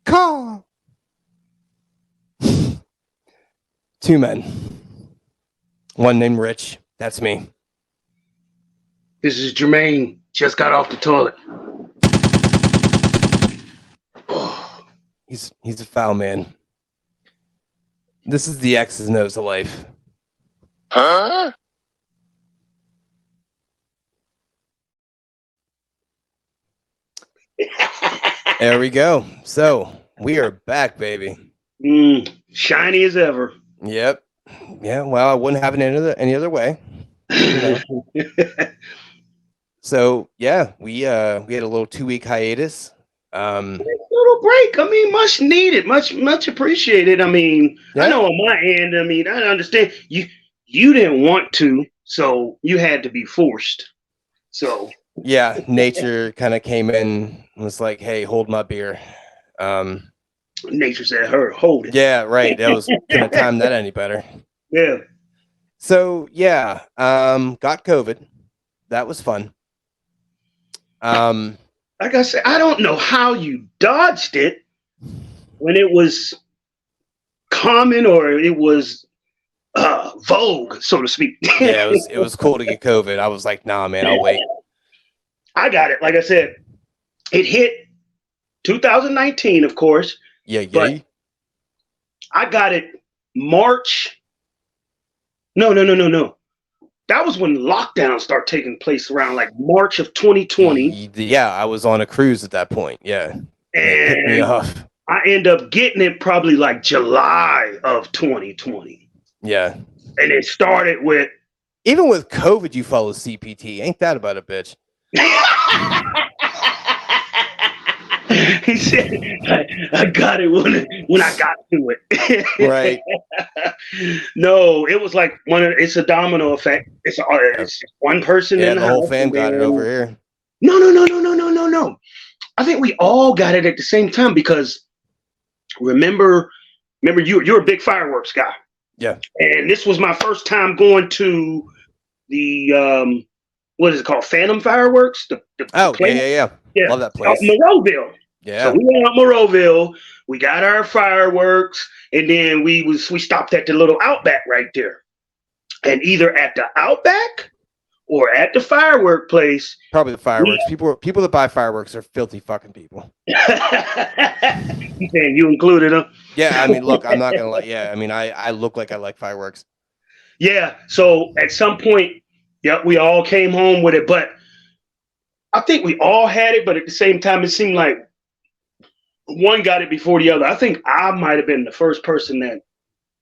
Call. Two men. One named Rich. That's me. This is Jermaine. Just got off the toilet. He's a foul man. This is the X's and O's of life. Huh? There we go. So we are back, baby. Shiny as ever. Yep. Yeah. Well, I wouldn't have it any other way. You know? So yeah, we had a little 2-week hiatus. Little break. I mean, much needed, much appreciated. I mean, Yeah. I know on my end. I mean, I understand you didn't want to, so you had to be forced. So Yeah, nature kind of came in and was like, "Hey, hold my beer." nature said, "Her, hold it." Yeah, right. That was couldn't time that any better. Yeah. So yeah, got COVID. That was fun. Like I said, I don't know how you dodged it when it was common or it was vogue, so to speak. Yeah, it was cool to get COVID. I was like, nah, man, I'll wait. I got it. Like I said, it hit 2019, of course. Yeah. But I got it March. No. That was when lockdowns start taking place around like March of 2020. Yeah, I was on a cruise at that point. Yeah. It picked me And off. I end up getting it probably like July of 2020. Yeah. And it started with Even with COVID, you follow CPT. Ain't that about a bitch? he said, I got it when I got to it. Right. No, it was like it's a domino effect. It's one person Yeah, in the whole house fam got it over here. No. I think we all got it at the same time because remember you're a big fireworks guy. Yeah. And this was my first time going to the what is it called? Phantom Fireworks? The yeah. Love that place. Monroeville. Yeah. So we went out Monroeville, we got our fireworks, and then we stopped at the little Outback right there. And either at the Outback or at the firework place. Probably the fireworks. People that buy fireworks are filthy fucking people. You saying you included them? Yeah, I mean, look, I'm not gonna lie. Yeah, I mean, I look like I like fireworks. Yeah. So at some point, we all came home with it, but I think we all had it, but at the same time, it seemed like one got it before the other. I think I might have been the first person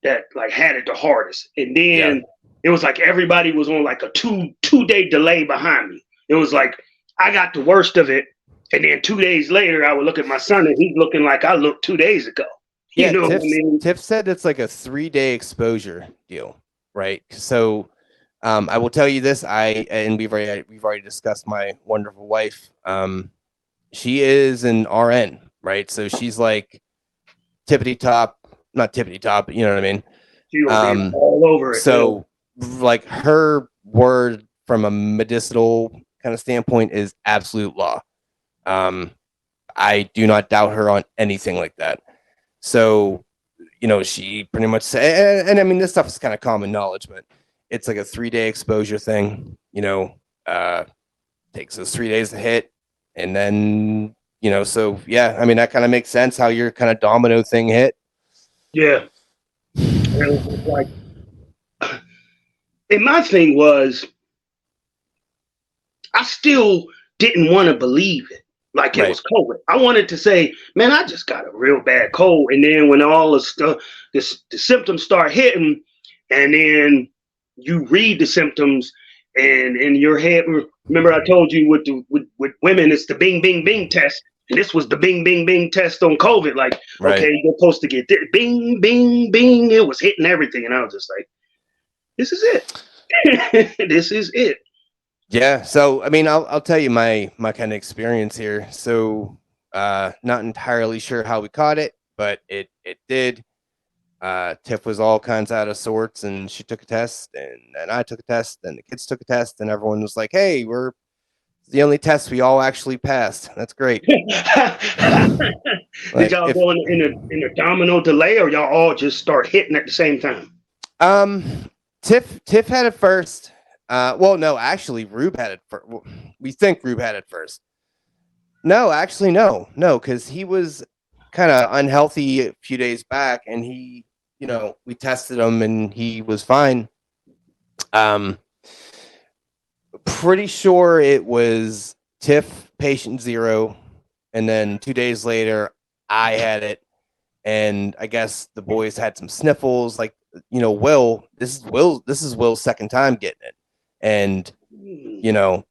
that like had it the hardest, and then it was like everybody was on like a two-day delay behind me. It was like I got the worst of it, and then 2 days later, I would look at my son, and he's looking like I looked 2 days ago. Yeah, what I mean? Tiff said it's like a 3-day exposure deal, right? So I will tell you this, we've already discussed my wonderful wife. She is an RN, right? So she's like tippity top, not tippity top, you know what I mean? All over it. So like her word from a medicinal kind of standpoint is absolute law. I do not doubt her on anything like that. So, she pretty much said, and I mean, this stuff is kind of common knowledge, but it's like a 3-day exposure thing, takes us 3 days to hit. And then, so yeah, I mean, that kind of makes sense how your kind of domino thing hit. Yeah. And it was like, and my thing was, I still didn't want to believe it. Like it was COVID. I wanted to say, man, I just got a real bad cold. And then when all the stuff, the symptoms start hitting, and then you read the symptoms, and in your head, remember I told you with women, it's the bing, bing, bing test. And this was the bing, bing, bing test on COVID. Like, okay, you're supposed to get this. Bing, bing, bing. It was hitting everything. And I was just like, this is it. This is it. Yeah. So, I mean, I'll tell you my kind of experience here. So, not entirely sure how we caught it, but it did. Tiff was all kinds out of sorts, and she took a test, and I took a test, and the kids took a test, and everyone was like, "Hey, we're the only test we all actually passed. That's great. Did Like, y'all if- go in a domino delay, or y'all all just start hitting at the same time? Tiff had it first. Well, no, actually, Rube had it first. We think Rube had it first. No, actually, no, because he was kind of unhealthy a few days back, and he, we tested him, and he was fine. Pretty sure it was Tiff, patient 0, and then 2 days later, I had it, and I guess the boys had some sniffles. Like, Will. This is Will's second time getting it, and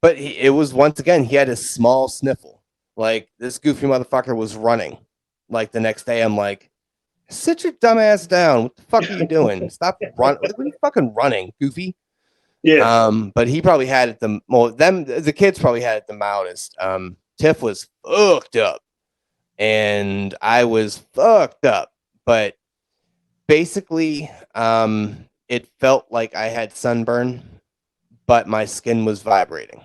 but it was, once again, he had a small sniffle. Like, this goofy motherfucker was running. Like, the next day, I'm like, sit your dumb ass down. What the fuck are you doing? Stop running. What are you fucking running, goofy? Yeah. But he probably had it the kids probably had it the mildest. Tiff was fucked up, and I was fucked up. But basically, it felt like I had sunburn, but my skin was vibrating.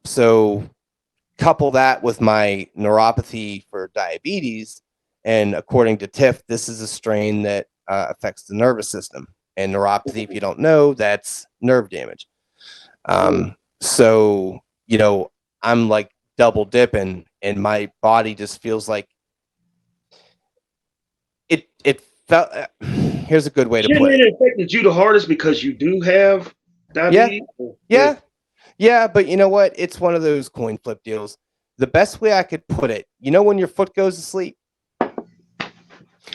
So couple that with my neuropathy for diabetes, and according to Tiff, this is a strain that affects the nervous system. And neuropathy, if you don't know, that's nerve damage. So, I'm like double dipping, and my body just feels like it felt. Here's a good way to put it. It affected you the hardest because you do have diabetes? Yeah, but you know what? It's one of those coin flip deals. The best way I could put it, when your foot goes to sleep,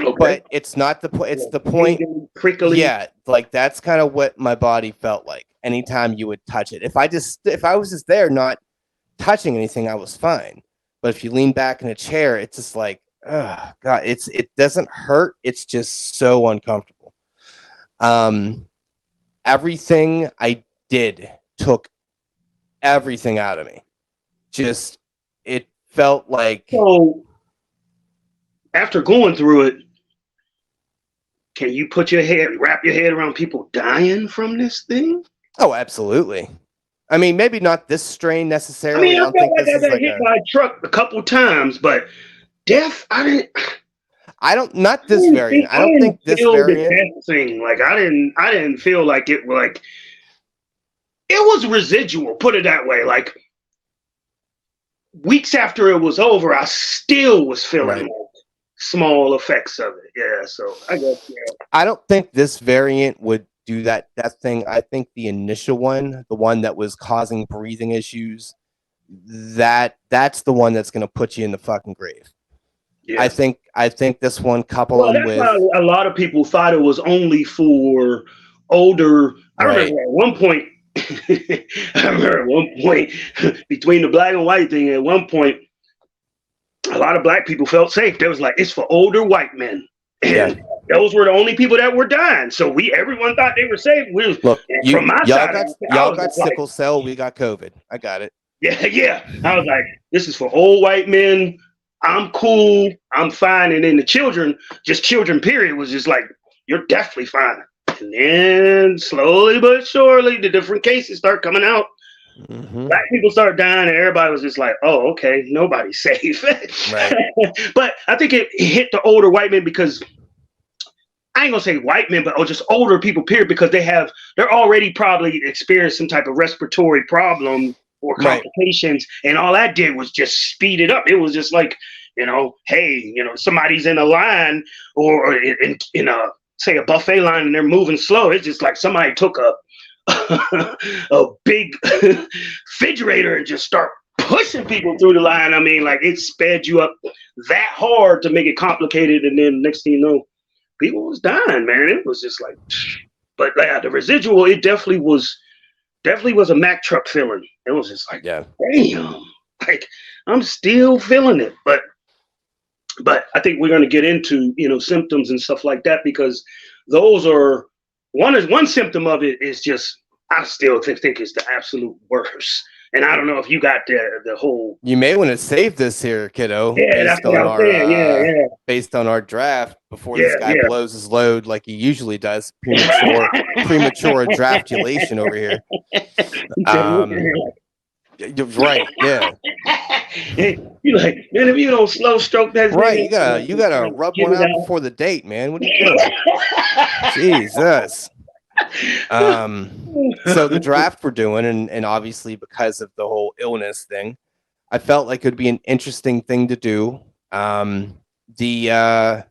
Okay. but it's not the point. It's the point. Prickly. Yeah, like that's kind of what my body felt like anytime you would touch it. If I was just there not touching anything, I was fine. But if you lean back in a chair, it's just like, oh God, it doesn't hurt. It's just so uncomfortable. Everything I did took everything out of me. Just, it felt like. So after going through it, can you wrap your head around people dying from this thing? Oh, absolutely. I mean, maybe not this strain necessarily. I felt like I got hit by a truck a couple times, but death, not this variant. I don't think this variant thing. Like, I didn't feel like it was residual, put it that way. Like, weeks after it was over, I still was feeling like small effects of it. Yeah, so I guess, I don't think this variant would do that thing. I think the initial one, the one that was causing breathing issues, that's the one that's going to put you in the fucking grave. Yeah. I think this one coupled with a lot of people thought it was only for older. I remember at one point between the black and white thing, at one point a lot of black people felt safe. They was like, it's for older white men. And those were the only people that were dying. So everyone thought they were safe. From my side, y'all got sickle cell, we got COVID. I got it. Yeah. I was like, this is for old white men. I'm cool. I'm fine. And then the children period, was just like, you're definitely fine. And then slowly but surely, the different cases start coming out. Mm-hmm. Black people start dying, and everybody was just like, oh, okay, nobody's safe. Right. But I think it hit the older white men because, I ain't gonna say white men, but just older people, period, because they're already probably experienced some type of respiratory problem or complications, and all that did was just speed it up. It was just like, hey, somebody's in a line or in a, say, a buffet line, and they're moving slow. It's just like somebody took a big refrigerator and just start pushing people through the line. I mean, like, it sped you up that hard to make it complicated, and then next thing you know, people was dying, man. It was just like, but the residual, it definitely was a Mack truck feeling. It was just like, damn, like, I'm still feeling it. But I think we're going to get into, symptoms and stuff like that, because those are one symptom of it is just, I still think it's the absolute worst. And I don't know if you got the whole. You may want to save this here, kiddo. Yeah, that's what I'm saying. Yeah. Based on our draft before Yeah, this guy yeah. blows his load like he usually does. Premature draftulation over here. Right, yeah. You like, man, if you don't slow stroke that, right, you gotta rub one out before the date, man. What are you doing? Jesus. So the draft we're doing, and obviously because of the whole illness thing, I felt like it would be an interesting thing to do. The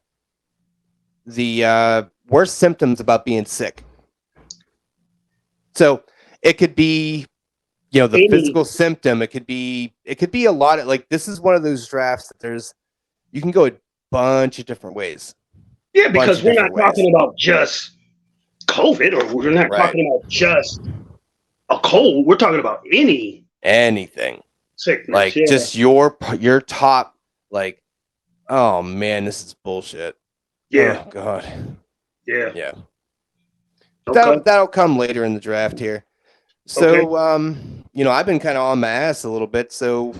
worst symptoms about being sick. So it could be, the physical symptom. It could be a lot of, like, this is one of those drafts that you can go a bunch of different ways. Yeah, because we're not talking about just COVID, or we're not talking about just a cold. We're talking about anything sickness. Like just your top, like, oh man, this is bullshit. Yeah. Oh god. Yeah. Yeah. Okay. That'll come later in the draft here. So I've been kind of on my ass a little bit. So,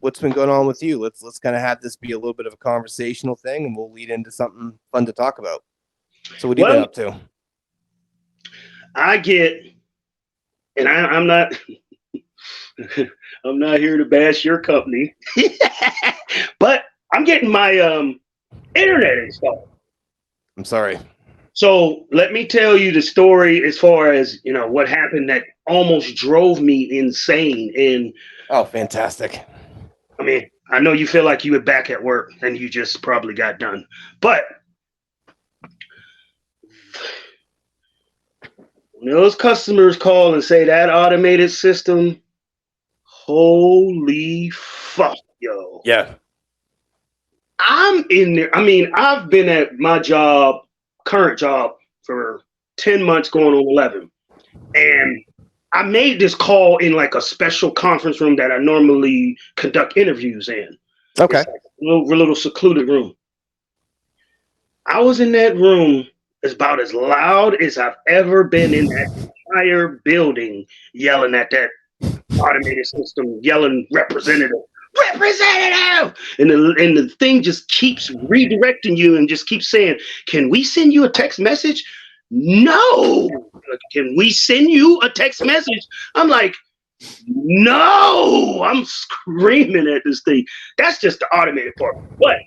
what's been going on with you? Let's kind of have this be a little bit of a conversational thing, and we'll lead into something fun to talk about. So what have you been up to? I get, and I'm not I'm not here to bash your company, but I'm getting my internet installed. I'm sorry. So let me tell you the story as far as, what happened that almost drove me insane. And oh, fantastic. I mean, I know you feel like you were back at work and you just probably got done, but when those customers call and say that automated system, holy fuck, yo. Yeah. I'm in there. I mean, I've been at my current job for 10 months going on 11. And I made this call in like a special conference room that I normally conduct interviews in. Okay. It's like a little secluded room. I was in that room. It's about as loud as I've ever been in that entire building, yelling at that automated system, yelling representative. And the thing just keeps redirecting you and just keeps saying, can we send you a text message? No. Can we send you a text message? I'm like, no. I'm screaming at this thing. That's just the automated part. But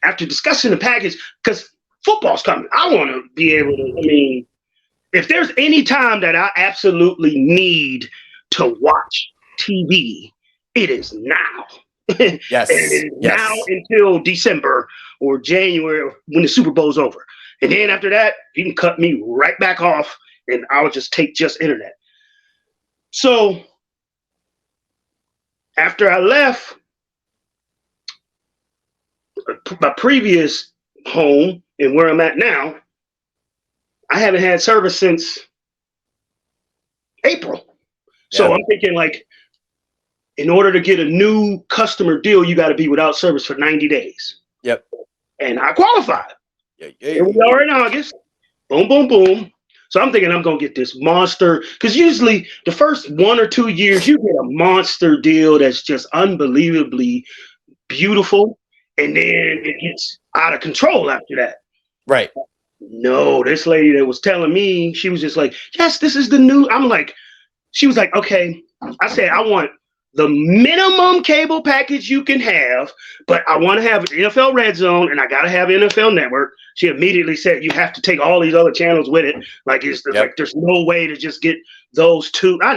after discussing the package, because football's coming, I want to be able to, if there's any time that I absolutely need to watch TV, it is now. Yes. Now until December or January when the Super Bowl's over. And then after that, you can cut me right back off and I'll just take just internet. So after I left my previous home and where I'm at now, I haven't had service since April. So I'm thinking, like, in order to get a new customer deal, you got to be without service for 90 days. Yep. And I qualified. Yeah. Here we are in August. Boom, boom, boom. So I'm thinking I'm going to get this monster, because usually the first 1 or 2 years, you get a monster deal that's just unbelievably beautiful. And then it gets out of control after that. Right. No, this lady that was telling me, she was just like, yes, this is the new. I'm like, she was like, okay. I said, I want the minimum cable package you can have, but I want to have NFL Red Zone and I got to have NFL Network. She immediately said, you have to take all these other channels with it. Like, like, there's no way to just get those two. I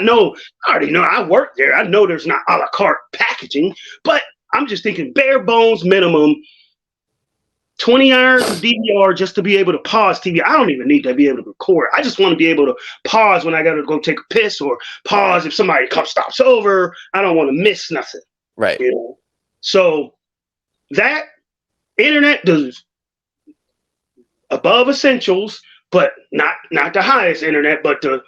already know, I work there. I know there's not a la carte packaging, but I'm just thinking bare bones minimum 20 hours of DVR just to be able to pause TV. I don't even need to be able to record. I just want to be able to pause when I got to go take a piss, or pause if somebody stops over. I don't want to miss nothing. Right. So that internet does above essentials, but not the highest internet, but the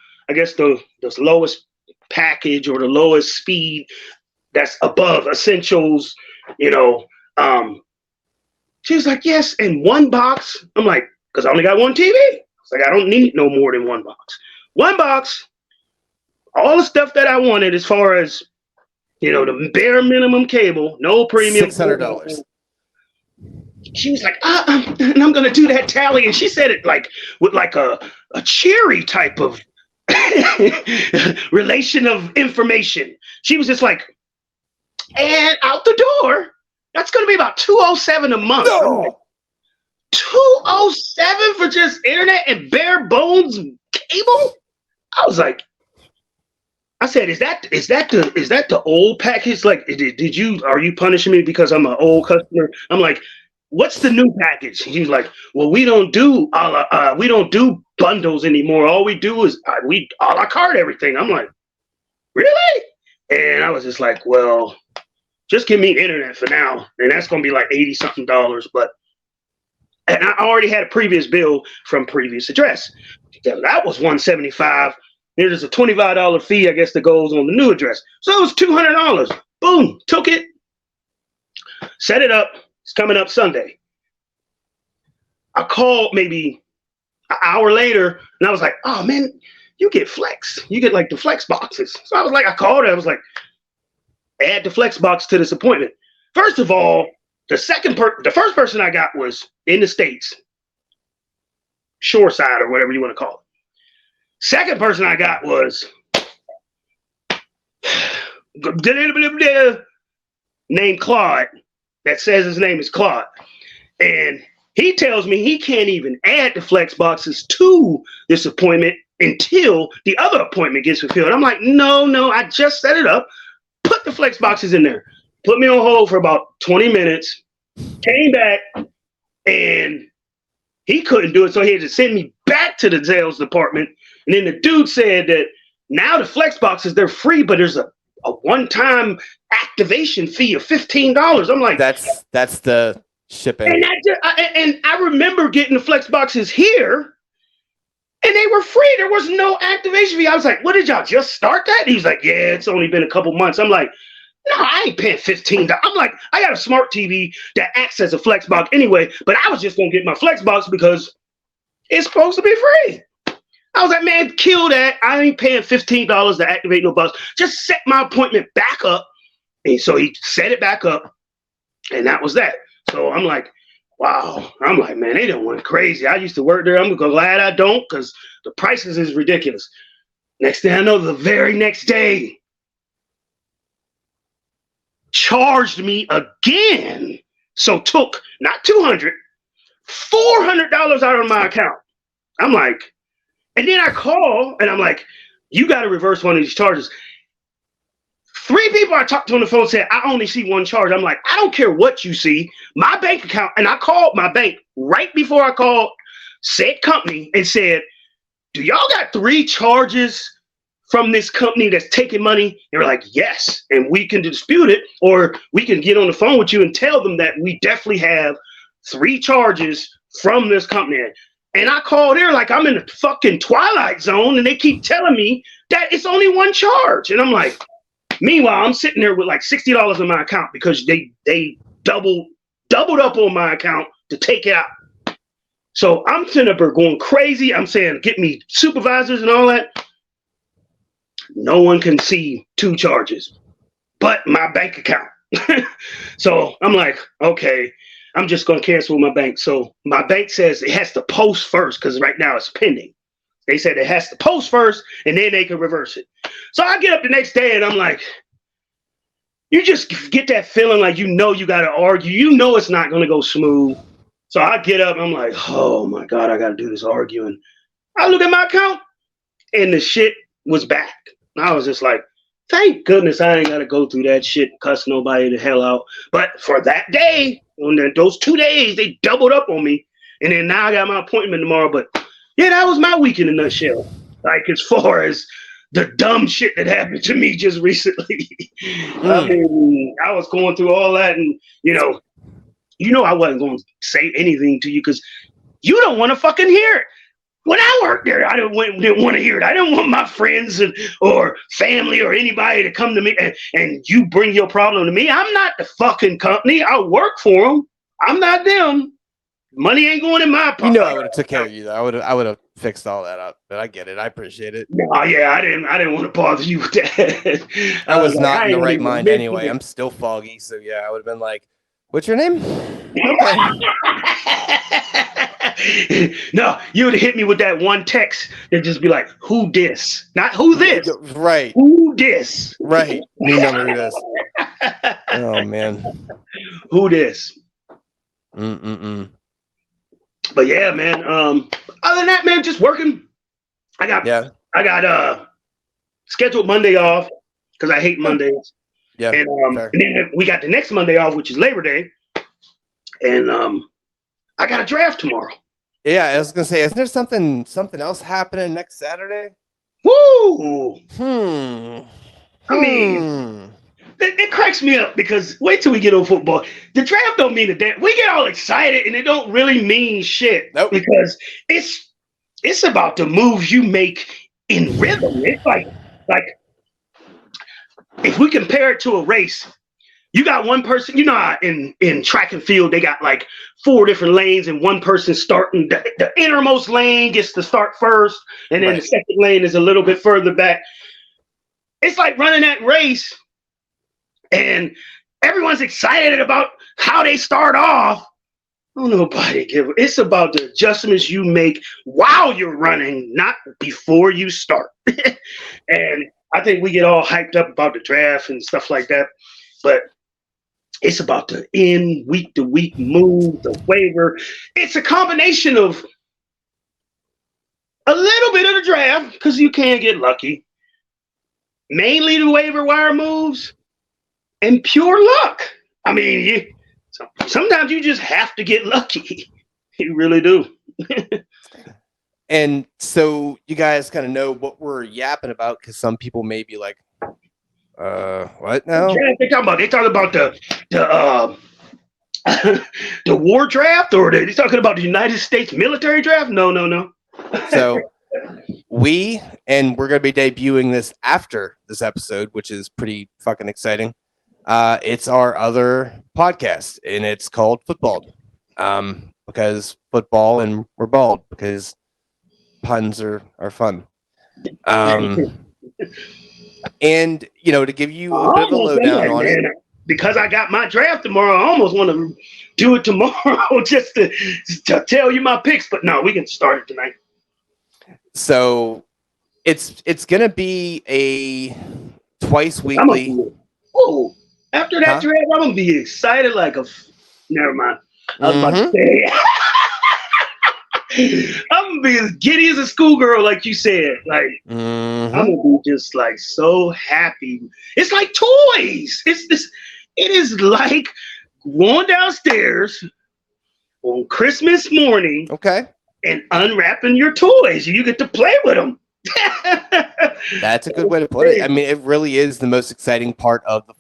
lowest package or the lowest speed that's above essentials, She was like, yes, in one box. I'm like, because I only got one TV. It's like, I don't need no more than one box. One box, all the stuff that I wanted as far as, the bare minimum cable, no premium. $600. She was like, and I'm going to do that tally. And she said it like with like a cheery type of relation of information. She was just like, and out the door, that's going to be about $207 a month. No. Like, $207 for just internet and bare bones cable? I was like, I said, is that the old package? Like, are you punishing me because I'm an old customer? I'm like, what's the new package? He's like, well, we don't do bundles anymore. All we do is we a la carte everything. I'm like, really? And I was just like, well, just give me internet for now, and that's gonna be like $80-something. And I already had a previous bill from previous address. That was $175. There's a $25 fee, I guess, that goes on the new address. So it was $200. Boom, took it, set it up. It's coming up Sunday. I called maybe an hour later, and I was like, oh, man, you get Flex. You get like the Flex boxes. So I was like, I called her. I was like, add the Flex box to this appointment. First of all, the first person I got was in the States, Shoreside or whatever you want to call it. Second person I got was named Claude. That says his name is Claude. And he tells me he can't even add the Flex boxes to this appointment until the other appointment gets fulfilled. I'm like, no, I just set it up. Put the Flex boxes in there. Put me on hold for about 20 minutes. Came back, and he couldn't do it, so he had to send me back to the sales department. And then the dude said that now the Flex boxes, they're free, but there's a one-time activation fee of $15. I'm like, that's the shipping. And I remember getting the Flex boxes here, and they were free. There was no activation fee. I was like, what, did y'all just start that? And he was like, yeah, it's only been a couple months. I'm like, no, I ain't paying $15. I'm like, I got a smart TV that acts as a Flex box anyway, but I was just going to get my Flex box because it's supposed to be free. I was like, man, kill that. I ain't paying $15 to activate no box. Just set my appointment back up. And so he set it back up, and that was that. So I'm like, wow. I'm like, man, they done went crazy. I used to work there. I'm glad I don't, because the prices is ridiculous. Next thing I know, the very next day, charged me again. So took not $200, $400 out of my account. I'm like, and then I call and I'm like, you got to reverse one of these charges. 3 people I talked to on the phone said, I only see one charge. I'm like, I don't care what you see. My bank account, and I called my bank right before I called said company and said, do y'all got 3 charges from this company that's taking money? They were like, yes, and we can dispute it, or we can get on the phone with you and tell them that we definitely have 3 charges from this company. And I called there like I'm in a fucking Twilight Zone, and they keep telling me that it's only 1 charge. And I'm like, meanwhile, I'm sitting there with like $60 in my account because they doubled up on my account to take it out. So I'm sitting up there going crazy. I'm saying, get me supervisors and all that. No one can see 2 charges but my bank account. So I'm like, okay, I'm just going to cancel my bank. So my bank says it has to post first because right now it's pending. They said it has to post first and then they can reverse it. So I get up the next day and I'm like, you just get that feeling like you got to argue. You know it's not going to go smooth. So I get up and I'm like, oh my God, I got to do this arguing. I look at my account and the shit was back. I was just like, thank goodness I ain't got to go through that shit and cuss nobody the hell out. But for that day, on those 2 days, they doubled up on me. And then now I got my appointment tomorrow. But yeah, that was my week in a nutshell. Like as far as the dumb shit that happened to me just recently. I mean, I was going through all that and, you know I wasn't going to say anything to you because you don't want to fucking hear it. When I worked there, I didn't want to hear it. I didn't want my friends or family or anybody to come to me and you bring your problem to me. I'm not the fucking company. I work for them. I'm not them. Money ain't going in my pocket. You know, I would have took care of you though. I would have fixed all that up. But I get it. I appreciate it. Oh yeah, I didn't want to bother you with that. I was like, not I in the ain't right even mind mention anyway. it. I'm still foggy, so yeah, I would have been like, "What's your name?" Okay. No, you would have hit me with that one text that just be like, "Who dis?" Not who this. Right. Who dis? Right. New number. Who this? Oh man. Who dis? Mm-mm-mm. But yeah, man. Other than that, man, just working. I got scheduled Monday off because I hate Mondays. Yeah. And then we got the next Monday off, which is Labor Day. And I got a draft tomorrow. Yeah, I was gonna say, isn't there something else happening next Saturday? Woo! I mean, it cracks me up because wait till we get on football. The draft don't mean a damn. We get all excited and it don't really mean shit. Nope. Because it's about the moves you make in rhythm. It's like if we compare it to a race, you got one person, you know how in track and field, they got like 4 different lanes and one person starting. The innermost lane gets to start first, and then the second lane is a little bit further back. It's like running that race, and everyone's excited about how they start off. Nobody give. It's about the adjustments you make while you're running, not before you start. And I think we get all hyped up about the draft and stuff like that, but it's about the in week to week move, the waiver. It's a combination of a little bit of the draft because you can get lucky, mainly the waiver wire moves, and pure luck. I mean, sometimes you just have to get lucky. You really do. And so you guys kind of know what we're yapping about because some people may be like, what now? They talking about the the war draft, or they talking about the United States military draft? No. So we're going to be debuting this after this episode, which is pretty fucking exciting. It's our other podcast, and it's called Footballed. Because football and we're bald because puns are fun. And to give you a bit of a lowdown on it, because I got my draft tomorrow, I almost want to do it tomorrow just to tell you my picks. But no, we can start it tonight. So it's gonna be a twice weekly. After that draft, I'm gonna be excited like a. Never mind. I was about to say. I'm gonna be as giddy as a schoolgirl, like you said. Like I'm gonna be just like so happy. It's like toys. It is like going downstairs on Christmas morning, and unwrapping your toys. You get to play with them. That's a good way to put it. I mean, it really is the most exciting part of the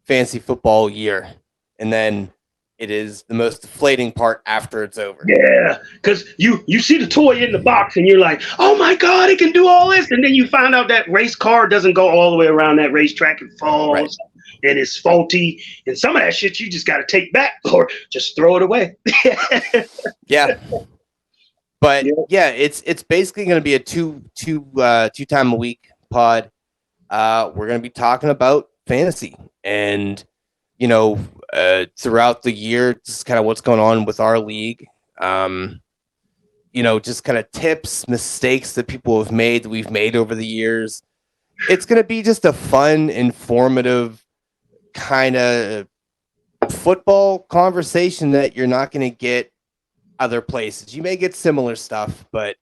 fantasy football year, and then it is the most deflating part after it's over. Yeah, because you see the toy in the box and you're like, oh my God, it can do all this. And then you find out that race car doesn't go all the way around that racetrack and falls and it's faulty. And some of that shit you just got to take back or just throw it away. Yeah. But yeah, it's basically going to be a two time a week pod. We're going to be talking about fantasy and, throughout the year, just kind of what's going on with our league. Just kind of tips, mistakes that people have made, that we've made over the years. It's going to be just a fun, informative kind of football conversation that you're not going to get other places. You may get similar stuff, but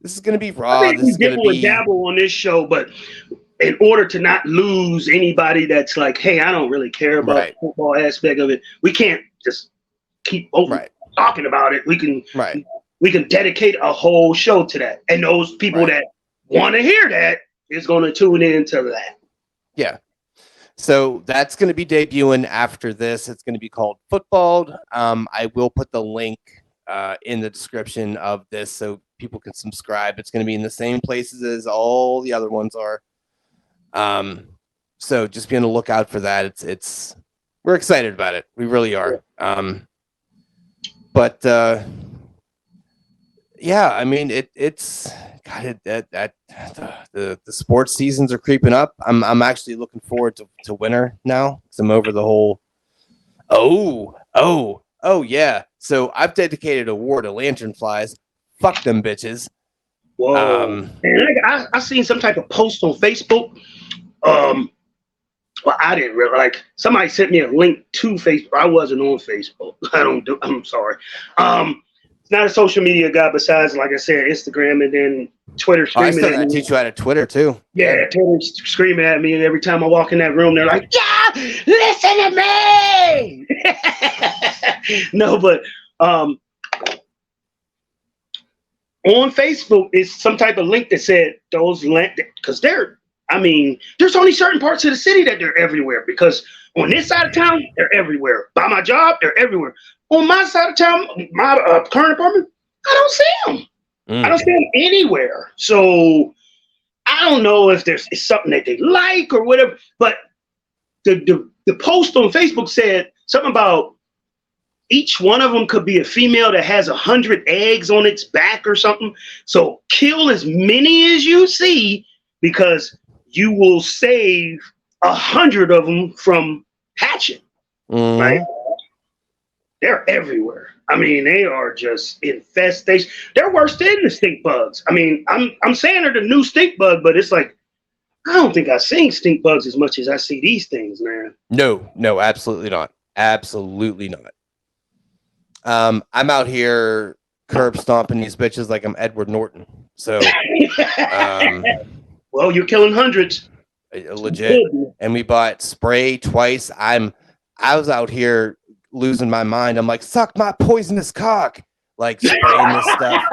this is going to be raw. This is going to be dabble on this show, but in order to not lose anybody that's like, hey, I don't really care about the football aspect of it, we can't just keep talking about it. We can dedicate a whole show to that. And those people that want to hear that is going to tune into that. Yeah. So that's going to be debuting after this. It's going to be called Footballed. I will put the link in the description of this so people can subscribe. It's going to be in the same places as all the other ones are. So just be on the lookout for that. We're excited about it. We really are. But yeah, I mean it's God, the sports seasons are creeping up. I'm actually looking forward to winter now because I'm over the whole oh yeah. So I've dedicated a war to lanternflies. Fuck them bitches. Whoa. And I seen some type of post on Facebook. Well, I didn't really like. Somebody sent me a link to Facebook. I wasn't on Facebook. I'm sorry. It's not a social media guy besides, like I said, Instagram and then Twitter I screaming still at gotta me. teach you how to Twitter too. Yeah, Twitter screaming at me, and every time I walk in that room, they're like, "Yeah, listen to me." No, but on Facebook is some type of link that said those because there's only certain parts of the city that they're everywhere, because on this side of town, they're everywhere. By my job, they're everywhere. On my side of town, my current apartment, I don't see them. I don't see them anywhere. So I don't know if it's something that they like or whatever, but the post on Facebook said something about each one of them could be a female that has 100 eggs on its back or something. So kill as many as you see, because you will save 100 of them from hatching. Right? They're everywhere. I mean, they are just infestation. They're worse than the stink bugs. I mean, I'm saying they're the new stink bug, but it's like, I don't think I've seen stink bugs as much as I see these things, man. No, absolutely not. Absolutely not. I'm out here curb stomping these bitches like I'm Edward Norton. So, well, you're killing hundreds. Legit. And we bought spray twice. I was out here losing my mind. I'm like, suck my poisonous cock, like spraying this stuff.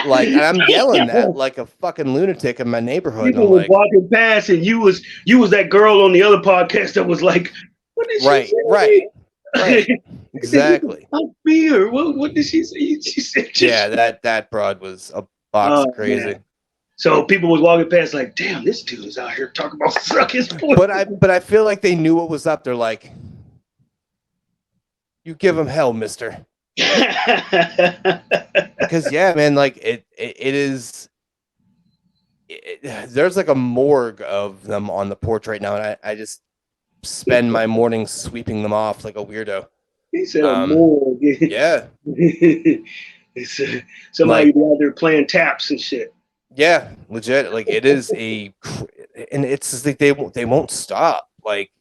Like, and I'm yelling that like a fucking lunatic in my neighborhood. People were walking past, and you was that girl on the other podcast that was like, "What did she say?" Right. Exactly. Beer. What did she say? She said, yeah, that broad was a box of crazy. Man. So people was walking past like, damn, this dude is out here talking about suck his poison. But I feel like they knew what was up. They're like, you give him hell, mister. Because yeah, man, like it is. There's like a morgue of them on the porch right now, and I just spend my mornings sweeping them off like a weirdo. He said a morgue. Yeah. Somebody out there playing taps and shit. Yeah, legit. Like it is and it's just like they won't stop. Like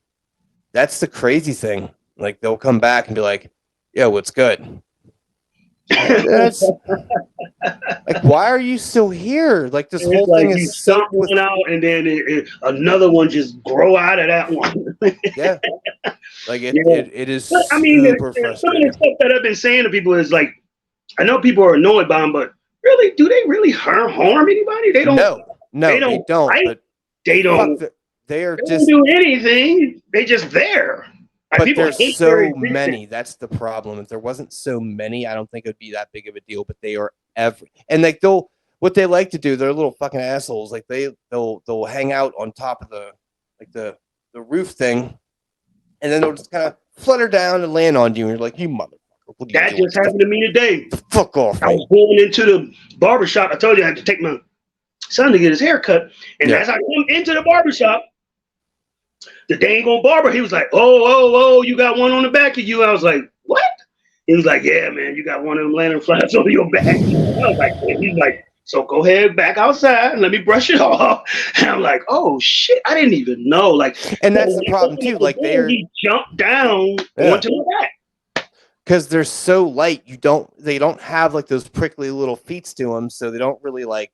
that's the crazy thing. Like they'll come back and be like, "Yo, what's good?" That's like, why are you still here? Like this whole thing is so one out, and then another one just grow out of that one. Yeah, like it is. But, I mean, super frustrating. Some of the stuff that I've been saying to people is like, I know people are annoyed by them, but really, do they really harm anybody? They don't. No, they don't. Right? But they don't. They are they just don't do anything. They just there. But there's so many. That's the problem. If there wasn't so many, I don't think it would be that big of a deal. But they are and like what they like to do, they're little fucking assholes. Like they'll hang out on top of the roof thing, and then they'll just kind of flutter down and land on you. And you're like, you motherfucker. What are you doing? Just happened to me today. Fuck off. I was going into the barbershop. I told you I had to take my son to get his hair cut. And as I come into the barbershop, the dang old barber, he was like, oh, you got one on the back of you. I was like, what? He was like, yeah, man, you got one of them lanternflies on your back. I was like, he's like, so go ahead back outside and let me brush it off. And I'm like, oh shit, I didn't even know. Like, and that's the problem too. Like he jumped down onto my back. Because they're so light, they don't have like those prickly little feet to them, so they don't really like.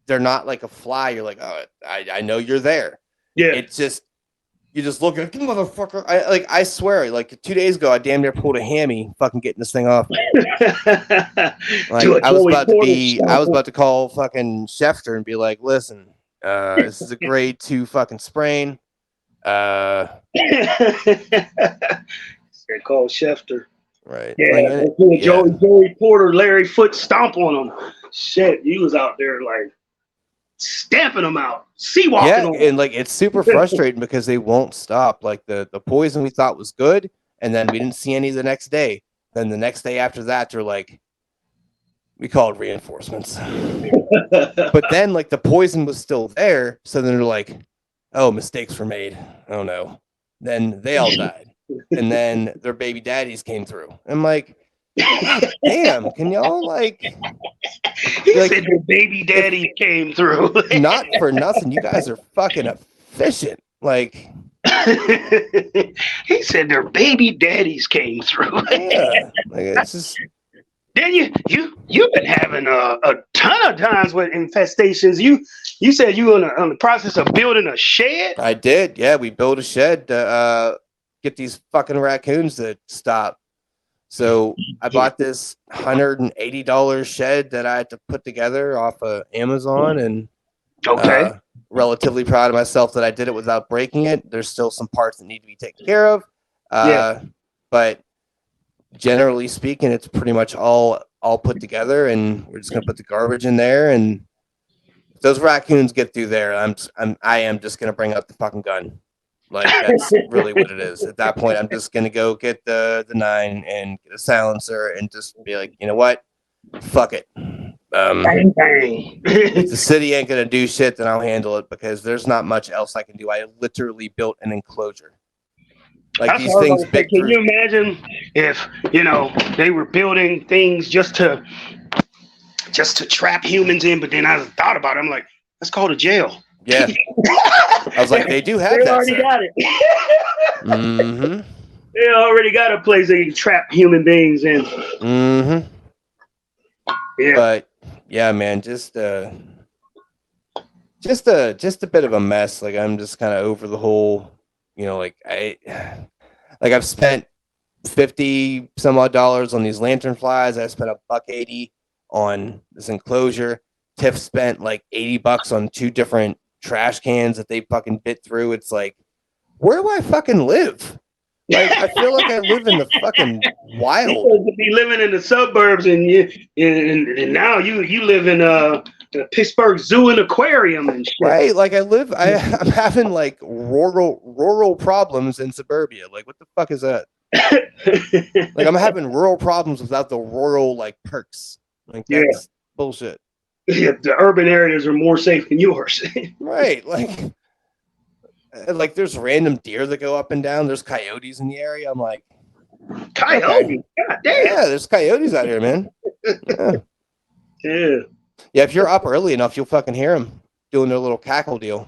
They're not like a fly. You're like, oh, I know you're there. Yeah, it's just you just look at motherfucker. I swear, like 2 days ago, I damn near pulled a hammy, fucking getting this thing off. Like I was about to call fucking Schefter and be like, listen, this is a grade 2 fucking sprain. They call Schefter. Right. Yeah, like, Joey Porter, Larry Foote stomp on him. Shit, you was out there like stamping them out, sea-walking them. And like it's super frustrating because they won't stop. Like the poison we thought was good, and then we didn't see any the next day. Then the next day after that, they're like, we called reinforcements. But then like the poison was still there. So then they're like, oh, mistakes were made. Oh no. Then they all died. And then their baby daddies came through. I'm like, God damn, can y'all like He like, said the baby daddy came through. not for nothing, you guys are fucking efficient. Like, he said their baby daddies came through. yeah, like it's just Then you've been having a ton of times with infestations. You said you were on the process of building a shed. I did. Yeah, we built a shed to get these fucking raccoons to stop. So I bought this $180 shed that I had to put together off of Amazon, and Okay. relatively proud of myself that I did it without breaking it. There's still some parts that need to be taken care of. But generally speaking, it's pretty much all put together, and we're just gonna put the garbage in there. And if those raccoons get through there, I am just gonna bring out the fucking gun. Like that's really what it is. At that point, I'm just gonna go get the 9 and get a silencer and just be like, you know what? Fuck it. Bang, bang. If the city ain't gonna do shit, then I'll handle it because there's not much else I can do. I literally built an enclosure. Like That's these what I was things gonna say. bit Can through. you imagine if they were building things just to trap humans in? But then I thought about it. I'm like, let's call it a jail. Yeah. I was like, they do have They that. already Sir. got it. Mm-hmm. They already got a place they can trap human beings in. Mm-hmm. Yeah. But yeah, man, just a bit of a mess. Like I'm just kind of over the whole, like I've spent 50 some odd dollars on these lantern flies. I spent $180 on this enclosure. Tiff spent like $80 on 2 different trash cans that they fucking bit through. It's like, where do I fucking live? Like I feel like I live in the fucking wild. You're supposed to be living in the suburbs, and and now you live in the Pittsburgh Zoo and Aquarium and shit. Right, like I'm having like rural problems in suburbia. Like what the fuck is that? Like I'm having rural problems without the rural like perks. Like that's bullshit. Yeah, the urban areas are more safe than yours. Right, like there's random deer that go up and down. There's coyotes in the area. I'm like, Coyote, okay. God damn. Yeah, there's coyotes out here, man. Yeah. Yeah, if you're up early enough, you'll fucking hear them doing their little cackle deal.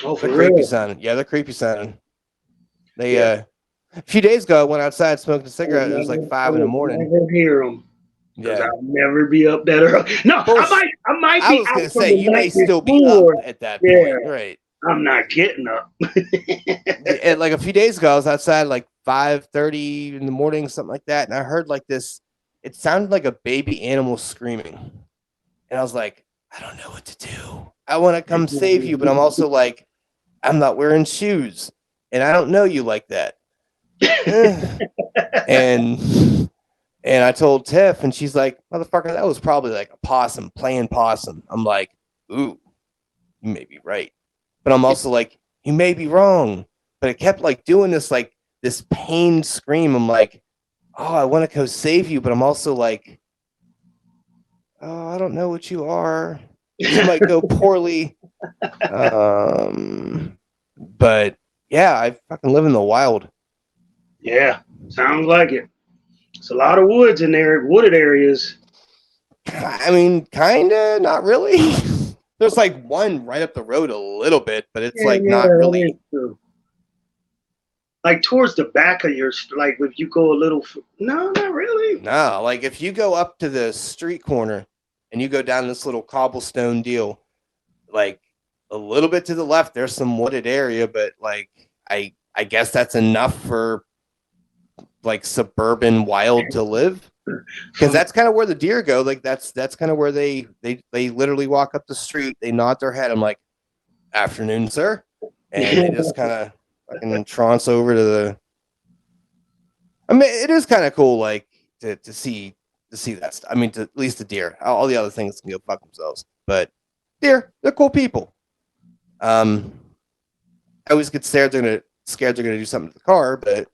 Oh, for They're real? creepy sounding. Yeah, they're creepy sounding. They a few days ago I went outside smoking a cigarette. It was like 5 in the morning. Never hear them. Yeah, I'll never be up that early. No, Bullshit. I might I be was out gonna from say the you may night still be before. up at that Yeah. point, right? I'm not getting up. And like a few days ago, I was outside like 5:30 in the morning, something like that, and I heard like this. It sounded like a baby animal screaming, and I was like, I don't know what to do. I want to come save you, but I'm also like, I'm not wearing shoes, and I don't know you like that. and I told Tiff, and she's like, motherfucker, that was probably like a possum playing possum. I'm like, ooh, you may be right. But I'm also like, you may be wrong. But it kept like doing this pain scream. I'm like, oh, I want to go save you, but I'm also like, oh, I don't know what you are. This might go poorly. But yeah, I fucking live in the wild. Yeah, sounds like it. It's a lot of woods in there, wooded areas. I mean, kinda, not really. There's like one right up the road a little bit, but it's not really. Like towards the back of your, like if you go a little, no, not really. No, like if you go up to the street corner and you go down this little cobblestone deal, like a little bit to the left, there's some wooded area, but like I guess that's enough for like suburban wild to live. Because that's kind of where the deer go. Like that's kind of where they literally walk up the street, they nod their head. I'm like, afternoon, sir. And they just kind of fucking trance over to the. I mean, it is kind of cool, like to see that stuff. I mean, at least the deer. All the other things can go fuck themselves, but deer, they're cool people. I always get scared they're gonna do something to the car, but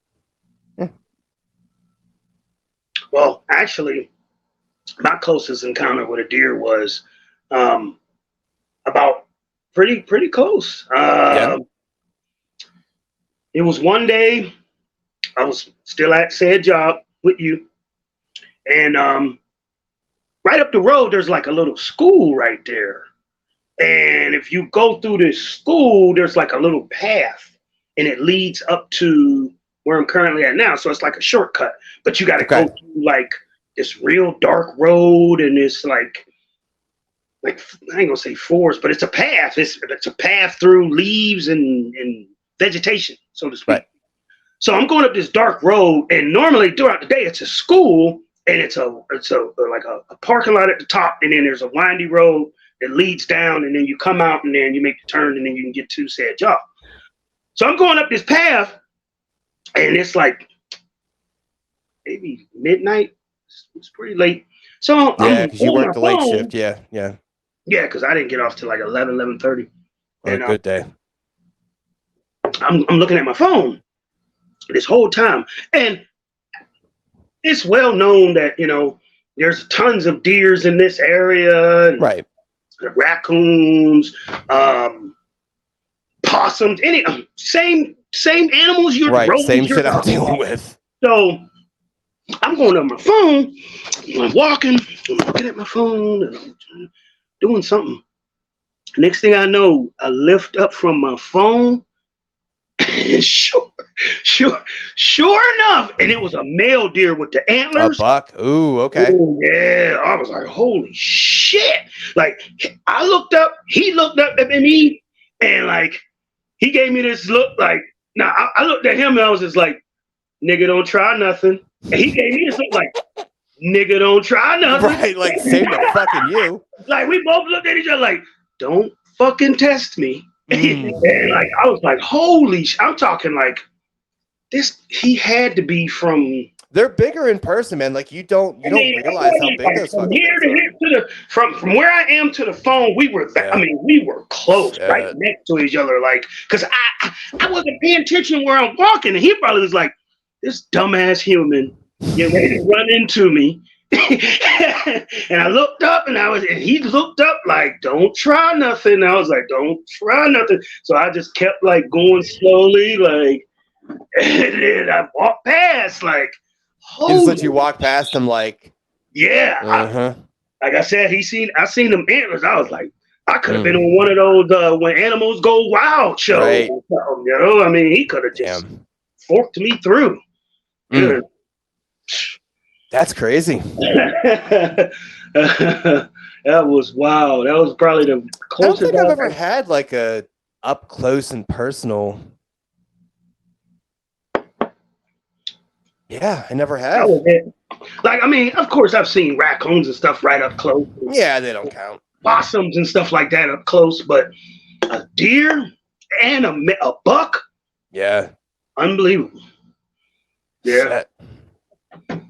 Well, actually, my closest encounter with a deer was about pretty close. Yeah. It was one day I was still at said job with you, and right up the road there's like a little school right there. And if you go through this school, there's like a little path, and it leads up to where I'm currently at now. So it's like a shortcut, but you got to Okay. go through like this real dark road, and it's like I ain't gonna say forest, but it's a path. It's a path through leaves and vegetation, so to speak. Right. So I'm going up this dark road, and normally throughout the day it's a school, and it's a like a parking lot at the top, and then there's a windy road that leads down, and then you come out, and then you make the turn, and then you can get to said job. So I'm going up this path, and it's like maybe midnight. It's pretty late. So Yeah, I'm because you on work my the late phone. shift. Yeah. Yeah, because I didn't get off till like 11:30. On a And good day. I'm looking at my phone this whole time, and it's well known that there's tons of deers in this area, and Right. raccoons, possums, same animals you're Right. rodents Same you're shit I'm talking dealing about. with. So I'm going on my phone, I'm walking, I'm looking at my phone, and I'm doing something. Next thing I know, I lift up from my phone, and sure enough, and it was a male deer with the A antlers. buck. Ooh, okay. Oh, yeah, I was like, holy shit. Like, I looked up, he looked up at me, and like, he gave me this look like, now I looked at him and I was just like, nigga, don't try nothing. And he gave me this look like, nigga, don't try nothing. Right, like same to fucking you. Like, we both looked at each other like, don't fucking test me. And like, I was like, holy I'm talking like, this, he had to be from. They're bigger in person, man. Like you don't realize how big those from fucking here things to are. here to from where I am to the phone, we were we were close, Yeah. right next to each other, like, because I wasn't paying attention where I'm walking, and he probably was like, this dumbass human getting ready to run into me. And I looked up, and he looked up like, don't try nothing. I was like, don't try nothing. So I just kept like going slowly, like, and then I walked past, like, Just let you walk past them, like, yeah. Like I said, I seen them antlers. I was like, I could have been on one of those when animals go wild shows. Right. I mean, he could have just forked me through. Mm. That's crazy. That was wow. That was probably the I don't closest think I've ever had like a up close and personal. Yeah, I never That have. was it. Like, I mean, of course, I've seen raccoons and stuff right up close. Yeah, they don't count. Possums and stuff like that up close, but a deer and a buck, Yeah. unbelievable. Yeah. Shit.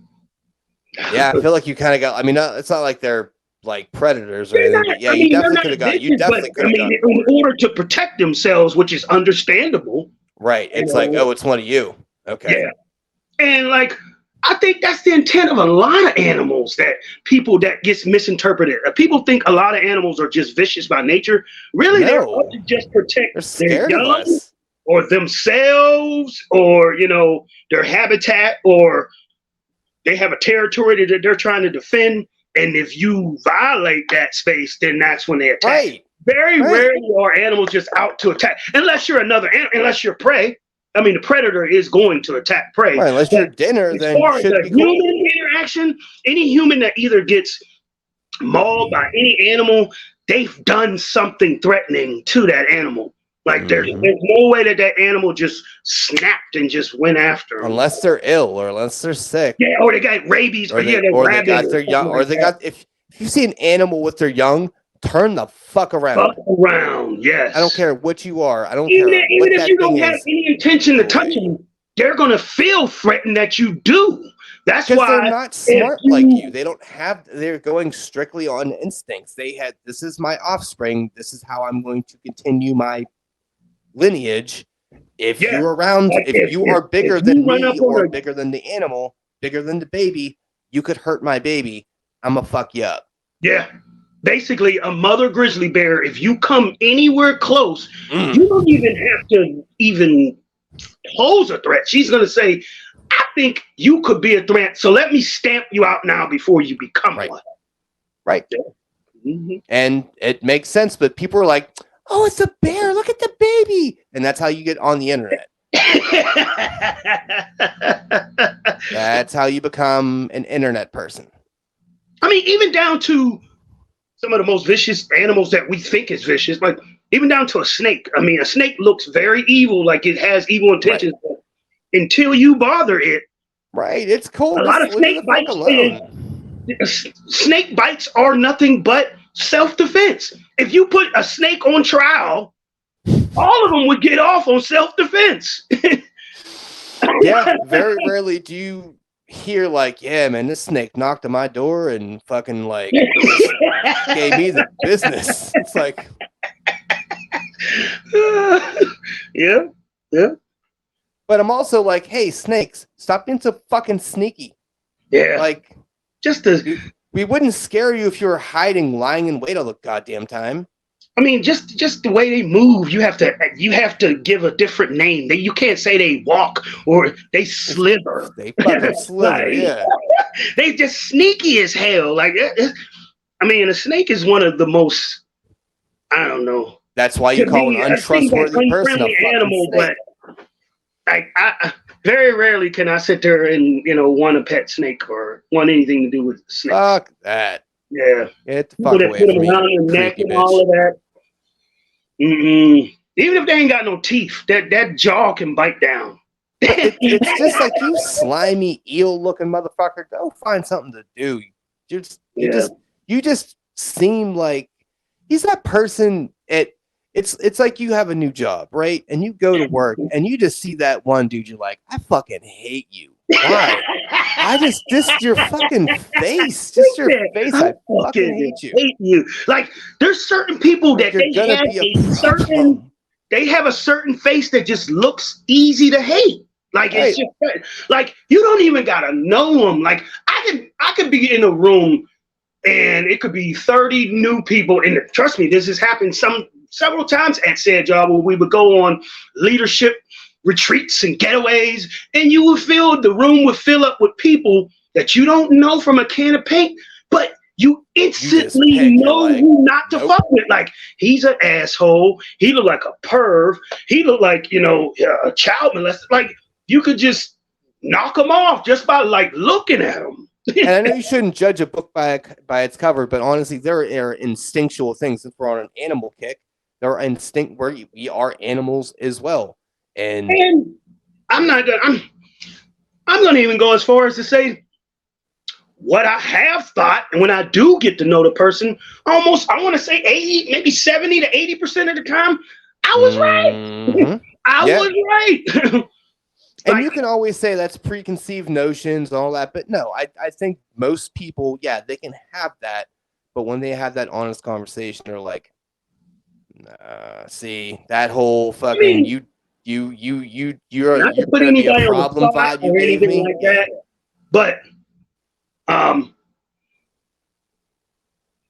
Yeah, I feel like you kind of got. I mean, it's not like they're like predators or anything. But yeah, you definitely could have got. You definitely could have got. In order to protect themselves, which is understandable. Right. It's like, oh, it's one of you. Okay. Yeah. And like, I think that's the intent of a lot of animals that gets misinterpreted. People think a lot of animals are just vicious by nature. Really, they're out to just protect They're scared their of young us. or themselves, or their habitat, or they have a territory that they're trying to defend. And if you violate that space, then that's when they attack. Right. Very rarely are animals just out to attack, unless you're unless you're prey. I mean, the predator is going to attack prey. Right, unless you're dinner, then you should be cool. Human interaction, any human that either gets mauled by any animal, they've done something threatening to that animal. Like there's no way that animal just snapped and just went after them. Unless they're ill or unless they're sick. Yeah, or they got rabies, or they got their young, or they got. If you see an animal with their young, turn the fuck around. Fuck around, yes. I don't care what you are. I don't even care. Even if you don't have is. any intention to touch them, they're gonna feel threatened that you do. That's why they're not smart like you. They don't have. They're going strictly on instincts. They had. This is my offspring. This is how I'm going to continue my lineage. If you're around, if you are bigger than me or bigger than the animal, bigger than the baby, you could hurt my baby, I'm gonna fuck you up. Yeah. Basically, a mother grizzly bear, if you come anywhere close, you don't even have to even pose a threat. She's going to say, I think you could be a threat, so let me stamp you out now before you become one. Right. Yeah. And it makes sense, but people are like, oh, it's a bear. Look at the baby. And that's how you get on the internet. That's how you become an internet person. I mean, even down to some of the most vicious animals that we think is vicious, like even down to a snake. I mean, a snake looks very evil, like it has evil intentions, but until you bother it. Right. It's cool. A lot of snake bites are nothing but self-defense. If you put a snake on trial, all of them would get off on self-defense. Yeah, very rarely do you hear like, yeah, man, this snake knocked on my door and fucking like gave me the business. It's like, yeah. But I'm also like, hey, snakes, stop being so fucking sneaky. Yeah, like we wouldn't scare you if you were hiding, lying in wait all the goddamn time. I mean, just the way they move, you have to give a different name. You can't say they walk or they slither. They fucking slither, yeah. They just sneaky as hell. Like, I mean, a snake is one of the most, I don't know. That's why you call an untrustworthy person a fucking animal. Snake. But like, I very rarely can I sit there and want a pet snake or want anything to do with snakes. Fuck that. Yeah. Get the fuck away from me. Around your neck and all of that. Even if they ain't got no teeth, that jaw can bite down. It's just like, you slimy eel-looking motherfucker. Go find something to do. You just seem like he's that person. It's like you have a new job, right? And you go to work and you just see that one dude. You're like, I fucking hate you. Why? Just your fucking face. Just your face. I fucking hate you. Like, there's certain people that they have a certain face that just looks easy to hate. Like, it's just like, you don't even gotta know them. Like, I could be in a room and it could be 30 new people. And trust me, this has happened several times at said job where we would go on leadership retreats and getaways, and the room would fill up with people that you don't know from a can of paint, but you instantly know who not to fuck with. Like, he's an asshole. He looked like a perv. He looked like, a child molester. Like, you could just knock him off just by like looking at him. And I know you shouldn't judge a book by its cover, but honestly, there are instinctual things. If we're on an animal kick, there are we are animals as well. And I'm gonna even go as far as to say what I have thought, and when I do get to know the person, I want to say 80, maybe 70 to 80% of the time, I was right. I was right. And you can always say that's preconceived notions and all that, but no, I think most people, they can have that, but when they have that honest conversation, they're like, see, that whole fucking you're a problem vibe you gave me. Like that. But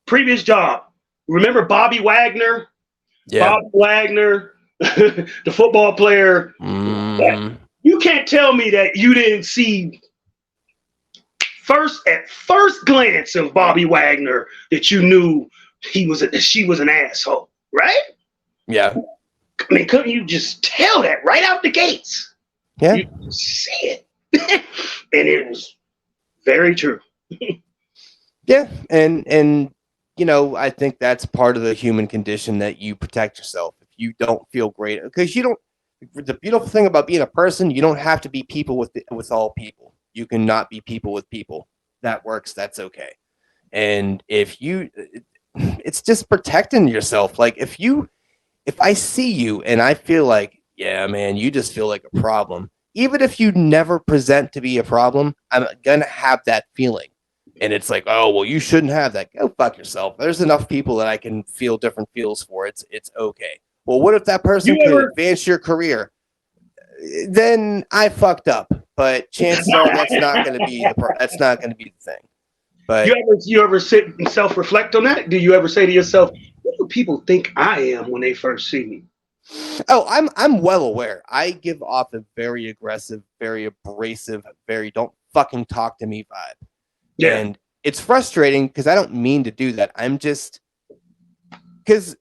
previous job, remember Bobby Wagner? Yeah. Bobby Wagner, the football player. You can't tell me that you didn't see at first glance of Bobby Wagner that you knew she was an asshole, right? Yeah. I mean, couldn't you just tell that right out the gates? Yeah. You just see it. And it was very true. Yeah. And I think that's part of the human condition, that you protect yourself. If you don't feel great, because the beautiful thing about being a person, you don't have to be people with all people. You can not be people with people. That works. That's okay. And it's just protecting yourself. Like, if I see you and I feel like, yeah, man, you just feel like a problem, even if you never present to be a problem, I'm going to have that feeling. And it's like, oh, well, you shouldn't have that. Go fuck yourself. There's enough people that I can feel different feels for. It's okay. Well, what if that person could advance your career? Then I fucked up. but chances are that's not going to be the thing. But you ever sit and self-reflect on that? Do you ever say to yourself, what do people think I am when they first see me? oh, I'm well aware. I give off a very aggressive, very abrasive, very don't fucking talk to me vibe. Yeah. And it's frustrating because I don't mean to do that. I'm just because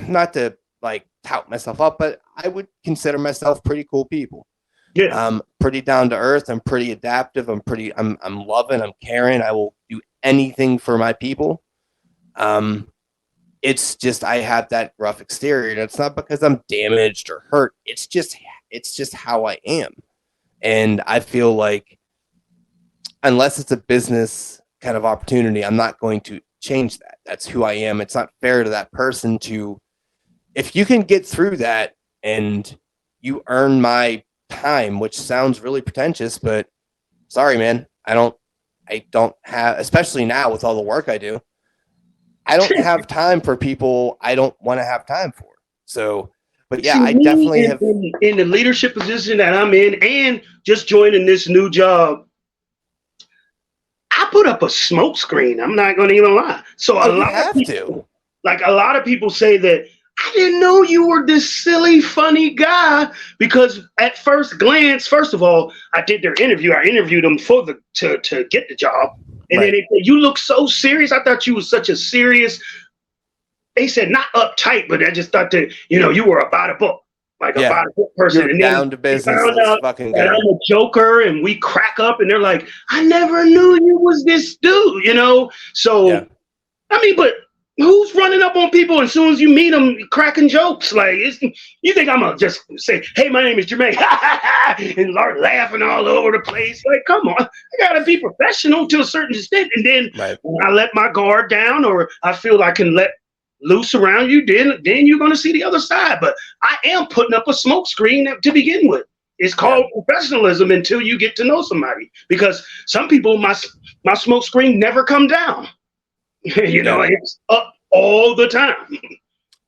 not to like tout myself up, but I would consider myself pretty cool people. Yeah. I'm pretty down to earth. I'm pretty adaptive. I'm loving. I'm caring. I will do anything for my people. It's just I have that rough exterior, and it's not because I'm damaged or hurt. It's just how I am, and I feel like unless it's a business kind of opportunity, I'm not going to change that. That's who I am. It's not fair to that person to, if you can get through that and you earn my time, which sounds really pretentious, but sorry, man, I don't have, especially now with all the work I do, I don't have time for people I don't want to have time for. So, but yeah, I definitely have in the leadership position that I'm in and just joining this new job. I put up a smoke screen. I'm not going to even lie. So a lot of people say that I didn't know you were this silly, funny guy because at first glance, first of all, I did their interview. I interviewed them to get the job. And then they said, you look so serious. I thought you was such a serious, they said not uptight, but I just thought that, you were about a book. Like about a book person. You're and down to business. That's fucking good. I'm a joker and we crack up and they're like, I never knew you was this dude, So, I mean, but who's running up on people as soon as you meet them cracking jokes? Like, you think I'm going to just say, hey, my name is Jermaine, and start laughing all over the place? Like, come on. I got to be professional to a certain extent. And then when I let my guard down or I feel I can let loose around you, then you're going to see the other side. But I am putting up a smoke screen to begin with. It's called professionalism until you get to know somebody. Because some people, my smoke screen never come down. It's up all the time.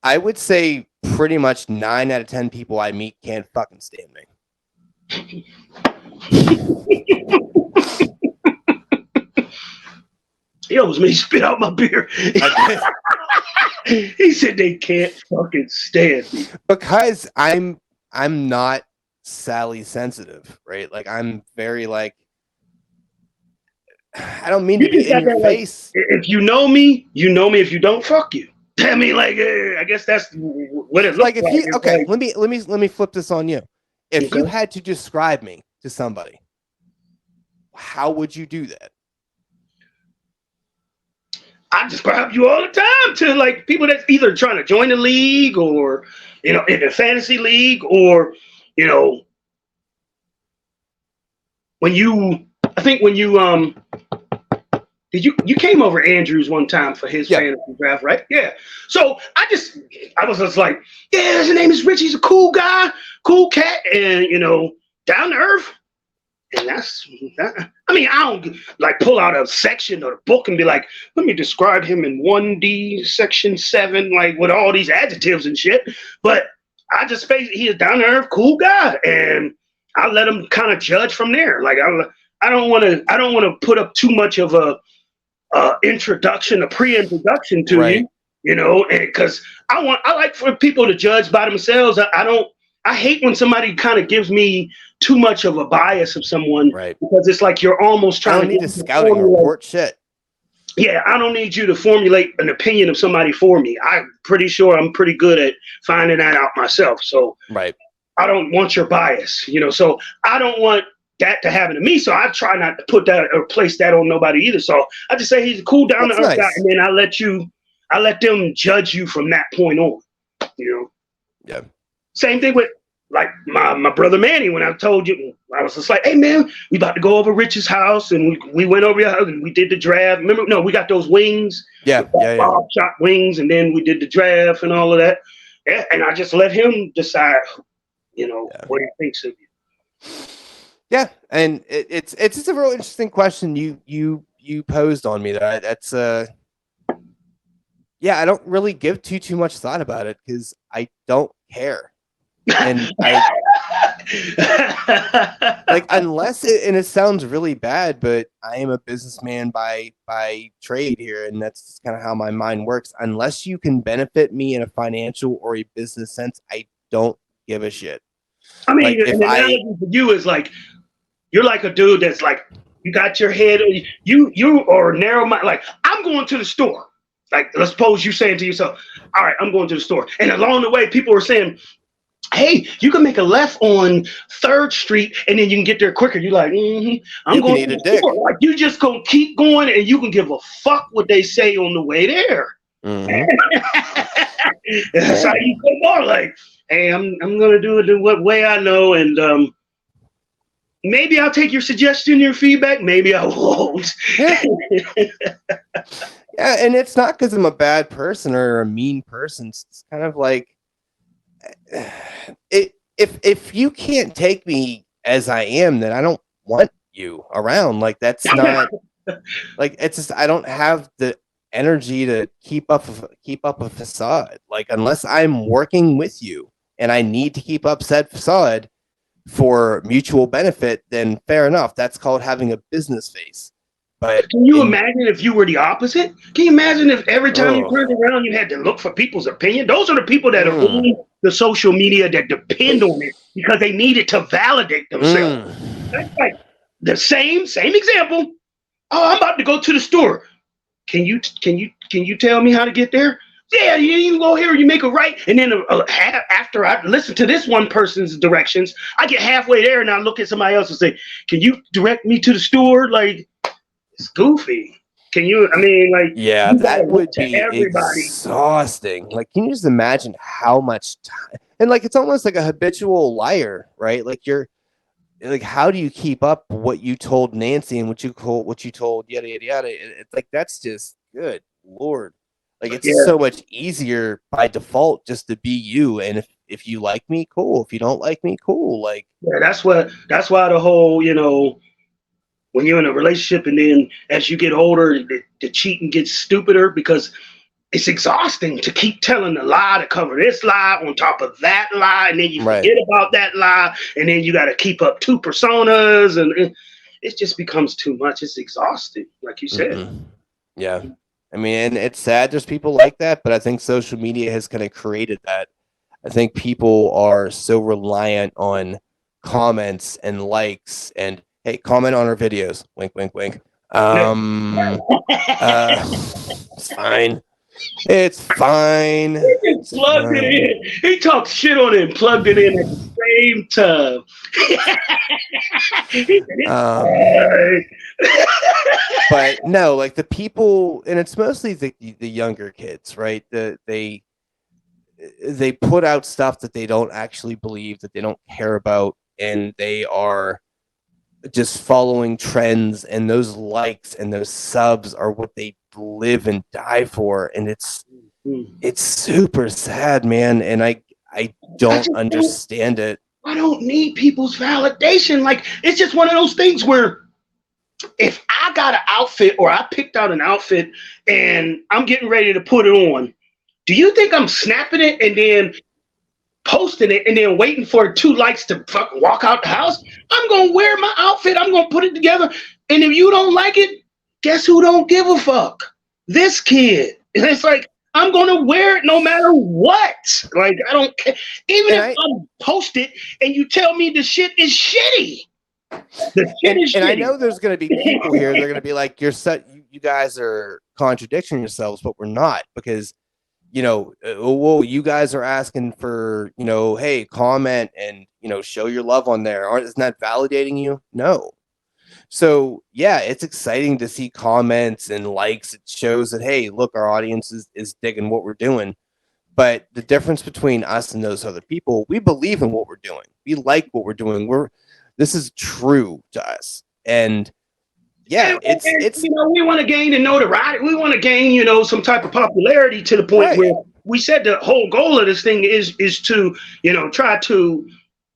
I would say pretty much 9 out of 10 people I meet can't fucking stand me. He almost made me spit out my beer. He said they can't fucking stand me. Because I'm not Sally sensitive, right? Like I'm very like I don't mean to be in your face. Like, if you know me, you know me. If you don't, fuck you. I mean, like, I guess that's what it looks like. If you, okay, let me flip this on you. If you had to describe me to somebody, how would you do that? I describe you all the time to like people that's either trying to join the league or, in the fantasy league or, when you you came over Andrews one time for his fantasy draft, right? Yeah. So I was just like, yeah, his name is Rich. He's a cool guy, cool cat, and down to earth. And I don't like pull out a section or a book and be like, let me describe him in 1D section 7, like with all these adjectives and shit. But I just he is down to earth, cool guy, and I let him kind of judge from there. Like I don't want to put up too much of a pre-introduction to you, because I like for people to judge by themselves. I hate when somebody kind of gives me too much of a bias of someone, because it's like you're almost trying to need a scouting report shit. Yeah, I don't need you to formulate an opinion of somebody for me. I'm pretty sure I'm pretty good at finding that out myself. So I don't want your bias, so I don't want that to happen to me. So I try not to put that or place that on nobody either. So I just say he's a cool down to earth guy, and then I let them judge you from that point on. Yeah. Same thing with like my brother Manny. When I told you, I was just like, hey man, we about to go over Rich's house, and we went over your house and we did the draft. Remember? No, we got those wings. Bob shot wings, and then we did the draft and all of that. Yeah, and I just let him decide, what he thinks of you. Yeah, and it's just a real interesting question you posed on me. That's I don't really give too much thought about it because I don't care. And Like, unless it, and it sounds really bad, but I am a businessman by trade here, and that's kind of how my mind works. Unless you can benefit me in a financial or a business sense, I don't give a shit. I mean, Like, if an analogy for you is like you're like a dude that's like you got your head, you are narrow mind. Like I'm going to the store. Like let's suppose you saying to yourself, "All right, I'm going to the store," and along the way, people are saying, "Hey, you can make a left on 3rd Street, and then you can get there quicker." You're like, I'm You can going eat to a the dick. store. Like you just gonna keep going, and you can give a fuck what they say on the way there. Mhm. That's how you come on. Like, hey, I'm gonna do it the way I know, and maybe I'll take your suggestion, your feedback. Maybe I won't. Yeah. Yeah, and it's not because I'm a bad person or a mean person. It's kind of like if you can't take me as I am, then I don't want you around. Like that's not like it's just I don't have the energy to keep up a facade. Like unless I'm working with you and I need to keep up said facade for mutual benefit, then fair enough. That's called having a business face. But Can you imagine if you were the opposite? Can you imagine if every time you turned around you had to look for people's opinion? Those are the people that are on the social media that depend on it because they need it to validate themselves. That's like the same example. Oh, I'm about to go to the store. Can you tell me how to get there? Yeah, you go here, you make a right, and then after I listen to this one person's directions, I get halfway there and I look at somebody else and say, "Can you direct me to the store?" Like. It's goofy. Can you? I mean, like, yeah, that would be everybody. exhausting. Like, can you just imagine how much time? And like, it's almost like a habitual liar, right? Like, you're like, how do you keep up what you told Nancy and what you told yada yada yada? It's like that's just good Lord. Like, it's so much easier by default just to be you. And if you like me, cool. If you don't like me, cool. Like, yeah, that's why the whole when you're in a relationship and then as you get older, the cheating gets stupider because it's exhausting to keep telling the lie to cover this lie on top of that lie, and then you forget about that lie, and then you got to keep up 2 personas, and it just becomes too much. It's exhausting, like you said. Yeah. I mean, and it's sad there's people like that, but I think social media has kind of created that. I think people are so reliant on comments and likes and hey, comment on our videos. Wink, wink, wink. It's fine. It's fine. He plugged it in. He talked shit on it and plugged it in at the same time. But no, like the people, and it's mostly the younger kids, right? They put out stuff that they don't actually believe, that they don't care about, and they are just following trends, and those likes and those subs are what they live and die for, and it's super sad, man. And I don't understand it. I don't need people's validation. Like it's just one of those things where if I got an outfit or I picked out an outfit and I'm getting ready to put it on, do you think I'm snapping it and then posting it and then waiting for 2 likes to fucking walk out the house? I'm gonna wear my outfit. I'm gonna put it together. And if you don't like it, guess who don't give a fuck? This kid. And it's like, I'm gonna wear it no matter what. Like I don't care. Even if I post it and you tell me the shit is shitty. The shit is shitty. I know there's gonna be people here. They're gonna be like, you guys are contradicting yourselves, but we're not, because well, you guys are asking for, hey, comment and, show your love on there. Isn't that validating you? No. So yeah, it's exciting to see comments and likes. It shows that, hey, look, our audience is digging what we're doing. But the difference between us and those other people, we believe in what we're doing. We like what we're doing. This is true to us. And yeah, it's we want to gain the notoriety. We want to gain, some type of popularity to the point where we said the whole goal of this thing is to, try to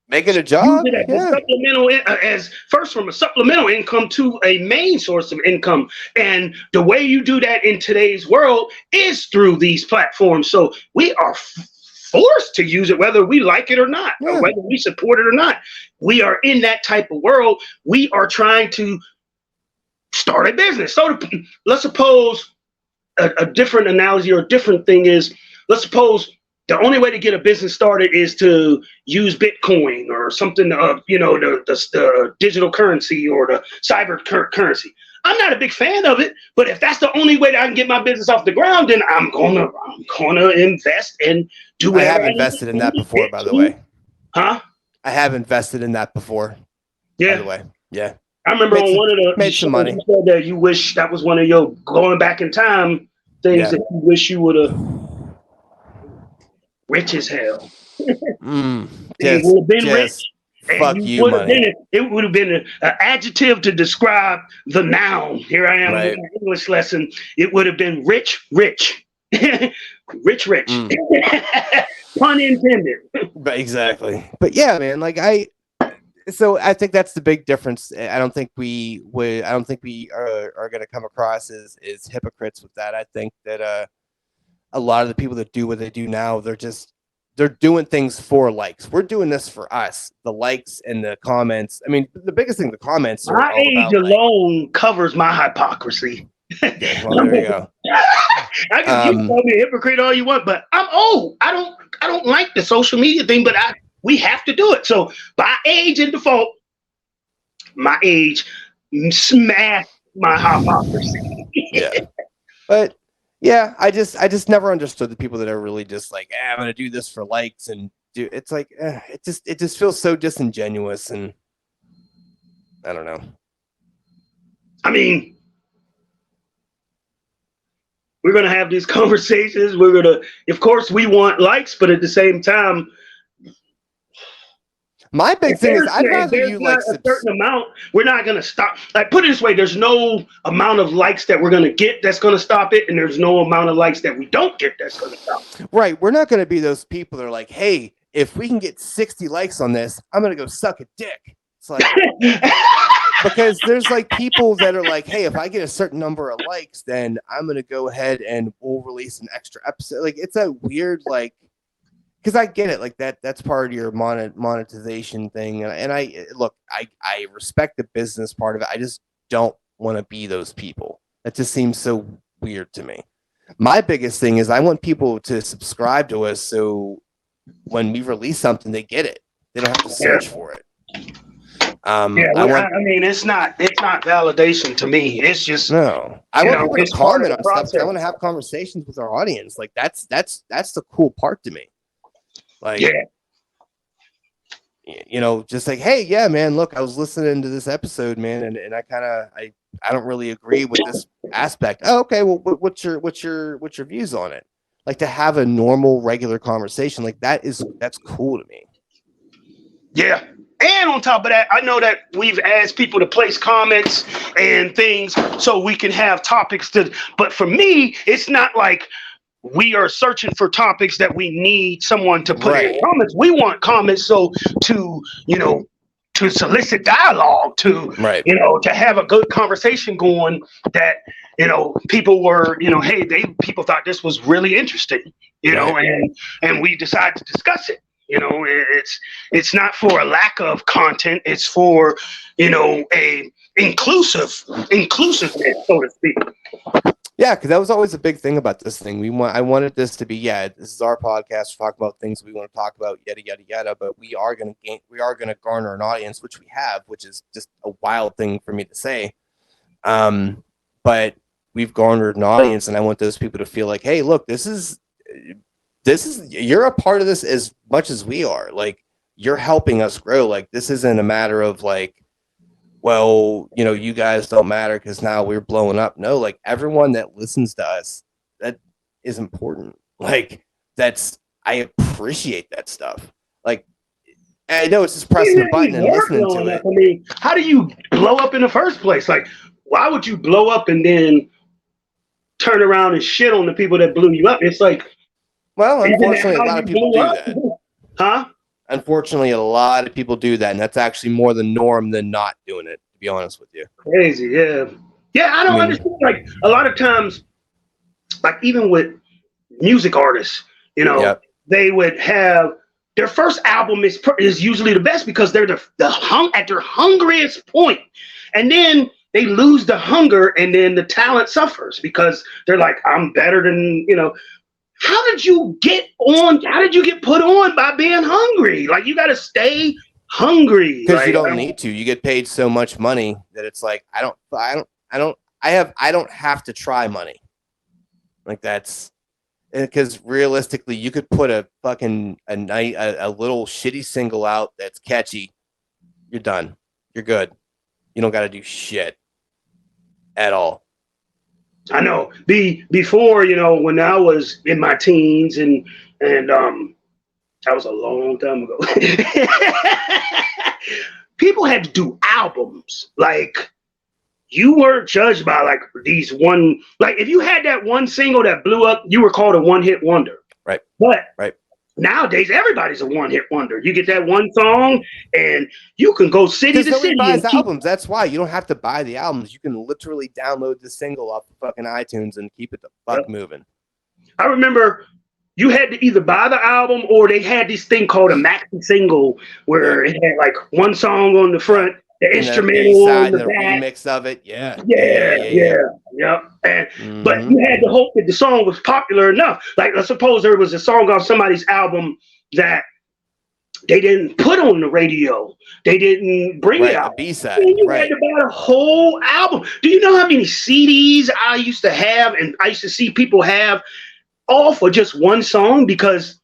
make it a job. Use it as a supplemental, from a supplemental income to a main source of income. And the way you do that in today's world is through these platforms. So we are forced to use it, whether we like it or not, or whether we support it or not. We are in that type of world. We are trying to start a business. So let's suppose a different analogy or a different thing is, let's suppose the only way to get a business started is to use Bitcoin or something, the digital currency or the cyber currency. I'm not a big fan of it, but if that's the only way that I can get my business off the ground, then I'm gonna invest and do whatever. I have invested in that before, by the way. Huh? I have invested in that before. Yeah. By the way, yeah. I remember on one of the made some money. You said that you wish that was one of your going back in time things that you wish you would have. Rich as hell. It would have been rich. Fuck you, money. It would have been an adjective to describe the noun. Here I am with my English lesson. It would have been rich. rich. Pun intended. But exactly. But yeah, man, so I think that's the big difference. I don't think we are going to come across as hypocrites with that. I think that a lot of the people that do what they do now, they're doing things for likes. We're doing this for us. The likes and the comments. I mean, the biggest thing, the comments. My age alone covers my hypocrisy. Okay, well, there you go. You can call me a hypocrite all you want, but I'm old. I don't like the social media thing, but we have to do it. So by age and default, my age smashed my hypocrisy. Yeah, but. Yeah, I just never understood the people that are really just like, I'm gonna do this for likes and do. It's like it just feels so disingenuous, and I don't know. I mean, we're gonna have these conversations. We're gonna, of course, we want likes, but at the same time, my big thing is I'd rather you like a certain amount. We're not gonna stop. Like, put it this way: there's no amount of likes that we're gonna get that's gonna stop it, and there's no amount of likes that we don't get that's gonna stop it. Right? We're not gonna be those people that are like, hey, if we can get 60 likes on this, I'm gonna go suck a dick. It's like because there's like people that are like, hey, if I get a certain number of likes, then I'm gonna go ahead and we'll release an extra episode. Like, it's a weird like. Because I get it, like that's part of your monetization thing, and I respect the business part of it. I just don't want to be those people. That just seems so weird to me. My biggest thing is I want people to subscribe to us, so when we release something, they get it. They don't have to search for it. I mean, it's not validation to me. It's just no. I want people to comment on stuff. I want to have conversations with our audience. Like that's the cool part to me. Like, just like, hey, yeah, man, look, I was listening to this episode, man, and I don't really agree with this aspect. Oh, okay, well, what's your views on it? Like, to have a normal, regular conversation, like that's cool to me. Yeah. And on top of that, I know that we've asked people to place comments and things so we can have topics but for me, it's not like we are searching for topics that we need someone to put in comments. We want comments to solicit dialogue, to have a good conversation going that, people were, people thought this was really interesting, and we decided to discuss it. It's not for a lack of content. It's for, a inclusiveness, so to speak. Yeah, because that was always a big thing about this thing. I wanted this to be, this is our podcast. Talk about things we want to talk about, yada yada yada. But we are going to garner an audience, which we have, which is just a wild thing for me to say. But we've garnered an audience, and I want those people to feel like, hey, look, this is you're a part of this as much as we are. Like, you're helping us grow. Like, this isn't a matter of like, well, you guys don't matter because now we're blowing up. No, like, everyone that listens to us, that is important. Like, I appreciate that stuff. Like, I know it's just pressing a button and listening to it. I mean, how do you blow up in the first place? Like, why would you blow up and then turn around and shit on the people that blew you up? It's like, well, unfortunately, a lot of people do that. Huh? Unfortunately, a lot of people do that, and that's actually more the norm than not doing it, to be honest with you. Crazy, yeah. Yeah, I don't understand. Like, a lot of times, like, even with music artists, they would have their first album is usually the best because they're at their hungriest point, and then they lose the hunger, and then the talent suffers because they're like, I'm better than, you know. How did you get on? How did you get put on by being hungry? Like, you got to stay hungry. Because like, you don't need to. You get paid so much money that it's like, I don't have to try money. Like, that's because realistically, you could put a fucking a little shitty single out that's catchy. You're done. You're good. You don't got to do shit at all. I know. Before, you know, when I was in my teens and that was a long time ago. People had to do albums. Like, you weren't judged by like these one, like if you had that one single that blew up, you were called a one-hit wonder. Right. But right. Nowadays, everybody's a one-hit wonder. You get that one song, and you can go city to city. Buys albums. That's why you don't have to buy the albums. You can literally download the single off the fucking iTunes and keep it the fuck moving. I remember you had to either buy the album or they had this thing called a maxi single where it had like one song on the front, the and instrumental on the back, remix of it. Yeah. And, But you had to hope that the song was popular enough. Like, let's suppose there was a song off somebody's album that they didn't put on the radio. They didn't bring it out. B-side. You had to buy the whole album. Do you know how many CDs I used to have and I used to see people have all for just one song because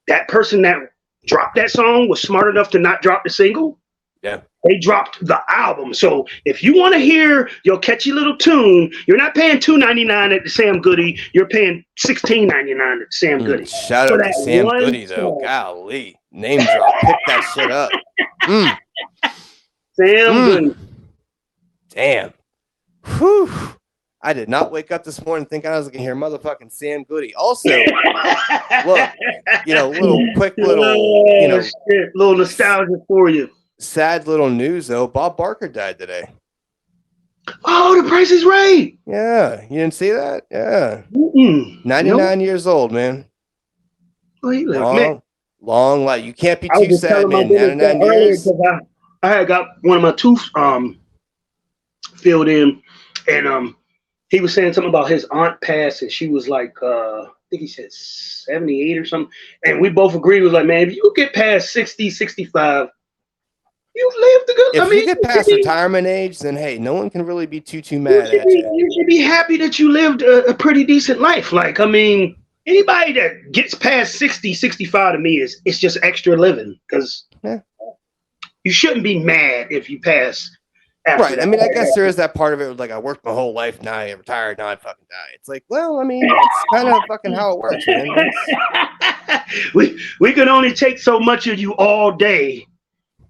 that person that dropped that song was smart enough to not drop the single? Yeah. They dropped the album. So if you want to hear your catchy little tune, you're not paying $2.99 at the Sam Goody. You're paying $16.99 at the Sam Goody. Shout out to Sam Goody, though. Golly. Name drop. Pick that shit up. Sam Goody. Damn. Whew. I did not wake up this morning thinking I was going to hear motherfucking Sam Goody. Also, look, you know, little nostalgia for you. Sad little news, though. Bob Barker died today. Oh, The Price is Right. Yeah. You didn't see that? Yeah. 99 years old, man. Oh, he lived, long life. You can't be too sad, man. 99 years. I had got one of my tooth filled in, and he was saying something about his aunt passed, and she was like, I think he said 78 or something. And we both agreed, was like, man, if you get past 60, 65, you've lived a good. If you get past retirement age, then hey, no one can really be too mad at you. You should be happy that you lived a pretty decent life. Like, I mean, anybody that gets past 60, 65 to me it's just extra living because you shouldn't be mad if you pass. Right. I mean, I guess there is that part of it. Like, I worked my whole life. Now I retired. Now I fucking die. It's like, well, I mean, it's kind of fucking how it works, man. We can only take so much of you all day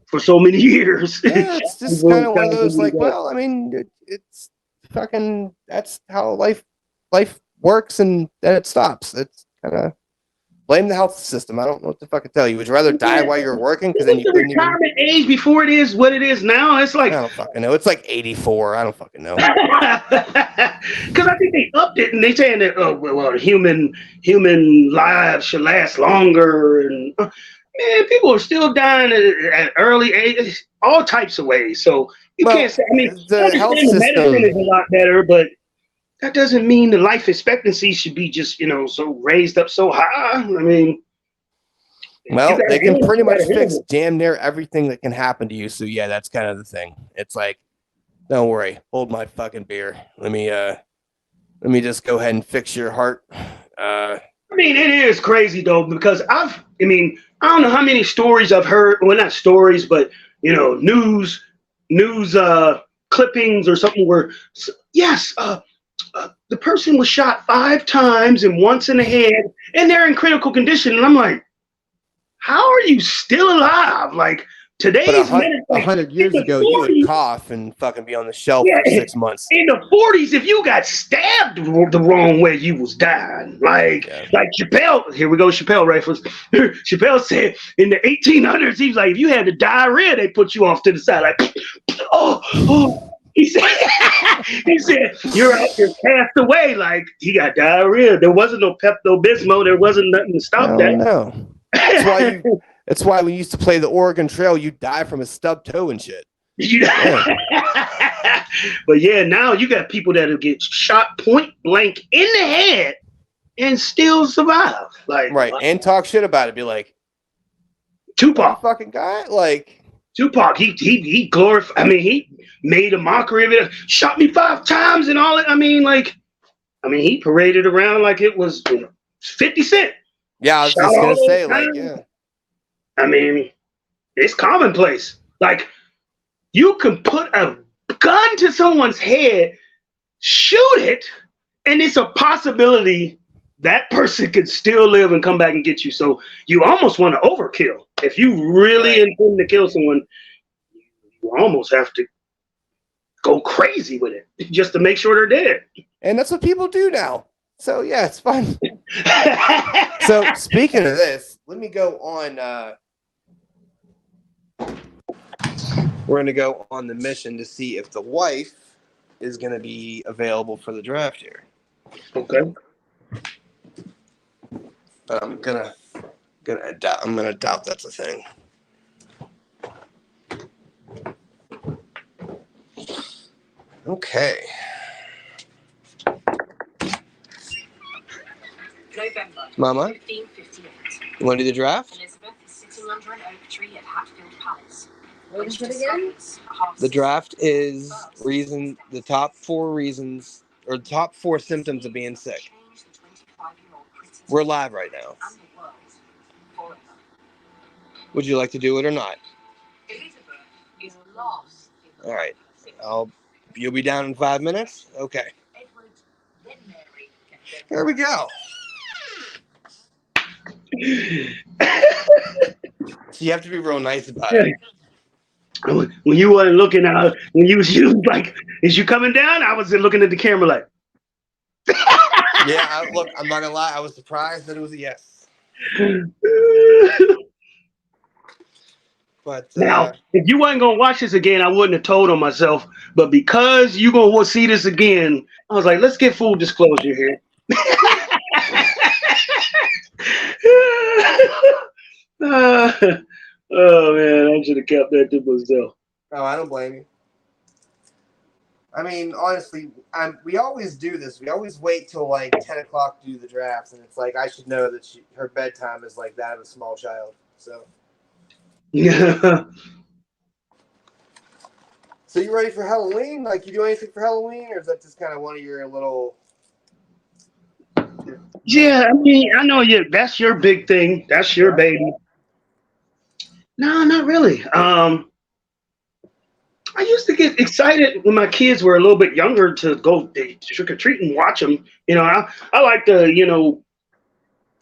for so many years. Yeah, it's just kind of one of those, like, well, I mean, it's fucking, that's how life works, and then it stops. It's kind of blame the health system. I don't know what to fucking tell you. Would you rather die while you're working? Because then you couldn't retirement age before it is what it is now. It's like, I don't fucking know. It's like 84. I don't fucking know. Because I think they upped it, and they saying that human lives should last longer, and man, people are still dying at early age, all types of ways. So you can't say. I mean, the health system medicine is a lot better, but that doesn't mean the life expectancy should be just, so raised up so high. I mean, well, they can pretty much fix damn near everything that can happen to you. So yeah, that's kind of the thing. It's like, don't worry, hold my fucking beer. Let me just go ahead and fix your heart. I mean, it is crazy though, because I don't know how many stories I've heard. Well, not stories, but news clippings or something where, yes, the person was shot 5 times and once in the head, and they're in critical condition. And I'm like, how are you still alive? Like, today's 100 years ago, you would cough and fucking be on the shelf for 6 months. In the 40s, if you got stabbed the wrong way, you was dying. Like Chappelle, here we go, Chappelle reference. Chappelle said in the 1800s, he was like, if you had the diarrhea, they put you off to the side. Like, He said, he said, you're out here cast away. Like, he got diarrhea. There wasn't no Pepto-Bismol. There wasn't nothing to stop Oh that. no. That's why we used to play the Oregon Trail. You die from a stub toe and shit. But yeah, now you got people that'll get shot point blank in the head and still survive. Like, Right. And talk shit about it. Be like, Tupac. fucking guy. Like, Tupac, he glorified. I mean, he made a mockery of it. Shot me 5 times and all that. I mean, he paraded around like it was 50 Cent. yeah, I was Shot just all gonna those say, like, times. yeah. I mean, it's commonplace. Like, you can put a gun to someone's head, shoot it, and it's a possibility that person could still live and come back and get you. So you almost want to overkill. If you really intend to kill someone, you almost have to go crazy with it just to make sure they're dead. And that's what people do now. So yeah, it's fun. So speaking of this, let me go on. We're gonna go on the mission to see if the wife is gonna be available for the draft here. Okay. But I'm gonna doubt that's a thing. Okay. November Mama, 1558. you want to do the draft? Elizabeth is sitting under an oak tree at Hatfield Palace. What is it again? The draft is the top 4 reasons or top 4 symptoms of being sick. We're live right now. Would you like to do it or not? Elizabeth is lost. All right. You'll be down in 5 minutes? Okay. Edward, then Mary. Here we go. So you have to be real nice about it. When you weren't looking out, when you was like, is you coming down? I was looking at the camera like. Yeah, look, I'm not gonna lie. I was surprised that it was a yes. But Now, if you wasn't gonna watch this again, I wouldn't have told on myself. But because you gonna see this again, I was like, let's get full disclosure here. Oh man, I should have kept that to myself. no, I don't blame you. I mean, honestly, we always do this. We always wait till like 10 o'clock to do the drafts, and it's like I should know that her bedtime is like that of a small child. So. Yeah. So you ready for Halloween? Like, you do anything for Halloween, or is that just kind of one of your little? Yeah, I mean, I know that's your big thing. That's your baby. No, not really. I used to get excited when my kids were a little bit younger to go trick or treat and watch them. You know, I like the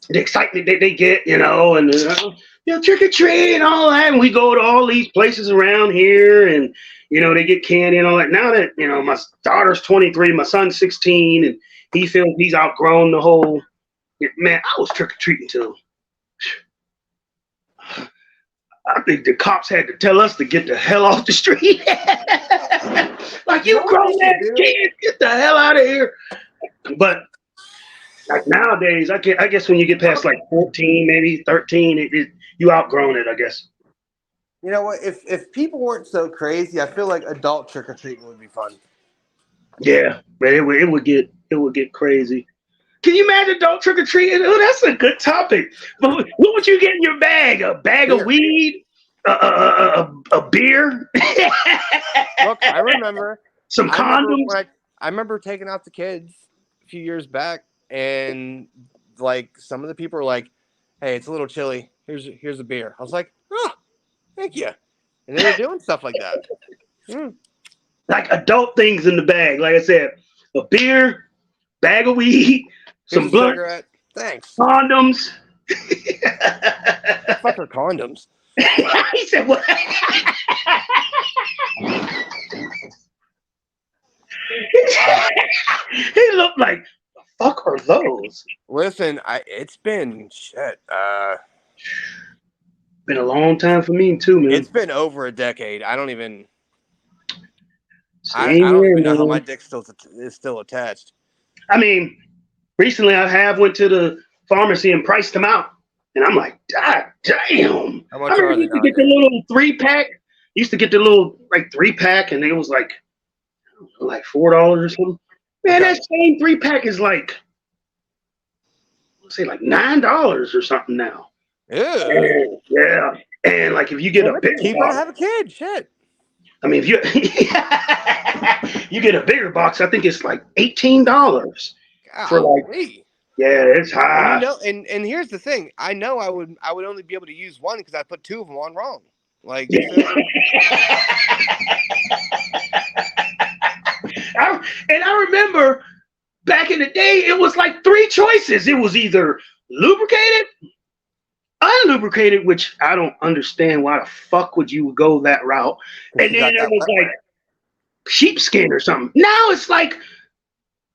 the excitement that they get. And trick or treat and all that. And we go to all these places around here, and they get candy and all that. Now that my daughter's 23, my son's 16, and he feels he's outgrown the whole. Man, I was trick or treating till. I think the cops had to tell us to get the hell off the street. Like, you grown ass kids, get the hell out of here. But like nowadays, I guess when you get past like 14, maybe 13, you outgrown it, I guess. You know what? If people weren't so crazy, I feel like adult trick or treating would be fun. Yeah, but it would get crazy. Can you imagine adult trick or treating? Oh, that's a good topic. But what would you get in your bag? A bag of weed? A beer? Look, I remember Some condoms? I remember taking out the kids a few years back, and like some of the people were like, "Hey, it's a little chilly. Here's a beer." I was like, "Oh, thank you." And they were doing stuff like that. Like adult things in the bag. Like I said, a beer, bag of weed, some blunt, cigarette. Thanks. Condoms. Fuck her condoms. He said, "What?" He looked like, "The fuck are those?" Listen, it's been shit. Been a long time for me too, man. It's been over a decade. I don't even. I Same don't here, even know how my man. dick is still attached. I mean, recently I have went to the pharmacy and priced them out, and I'm like, God damn! How I much remember are you they used to get the nowadays? little 3-pack. Used to get the little like 3-pack, and it was like $4 or something. Man, Okay. that same 3-pack is like, let's say like $9 or something now. Ew. Yeah, and like if you get Damn, a that's bigger cheaper to box, have a kid. Shit. I mean, if you you get a bigger box, I think it's like $18 for like. Golly. Yeah, it's And high. and here's the thing. I know I would only be able to use one because I put two of them on wrong. Like so. And I remember back in the day, it was like 3 choices. It was either lubricated, unlubricated, which I don't understand why the fuck would you go that route. And You then got there that was wet like wet. sheepskin or something. Now it's like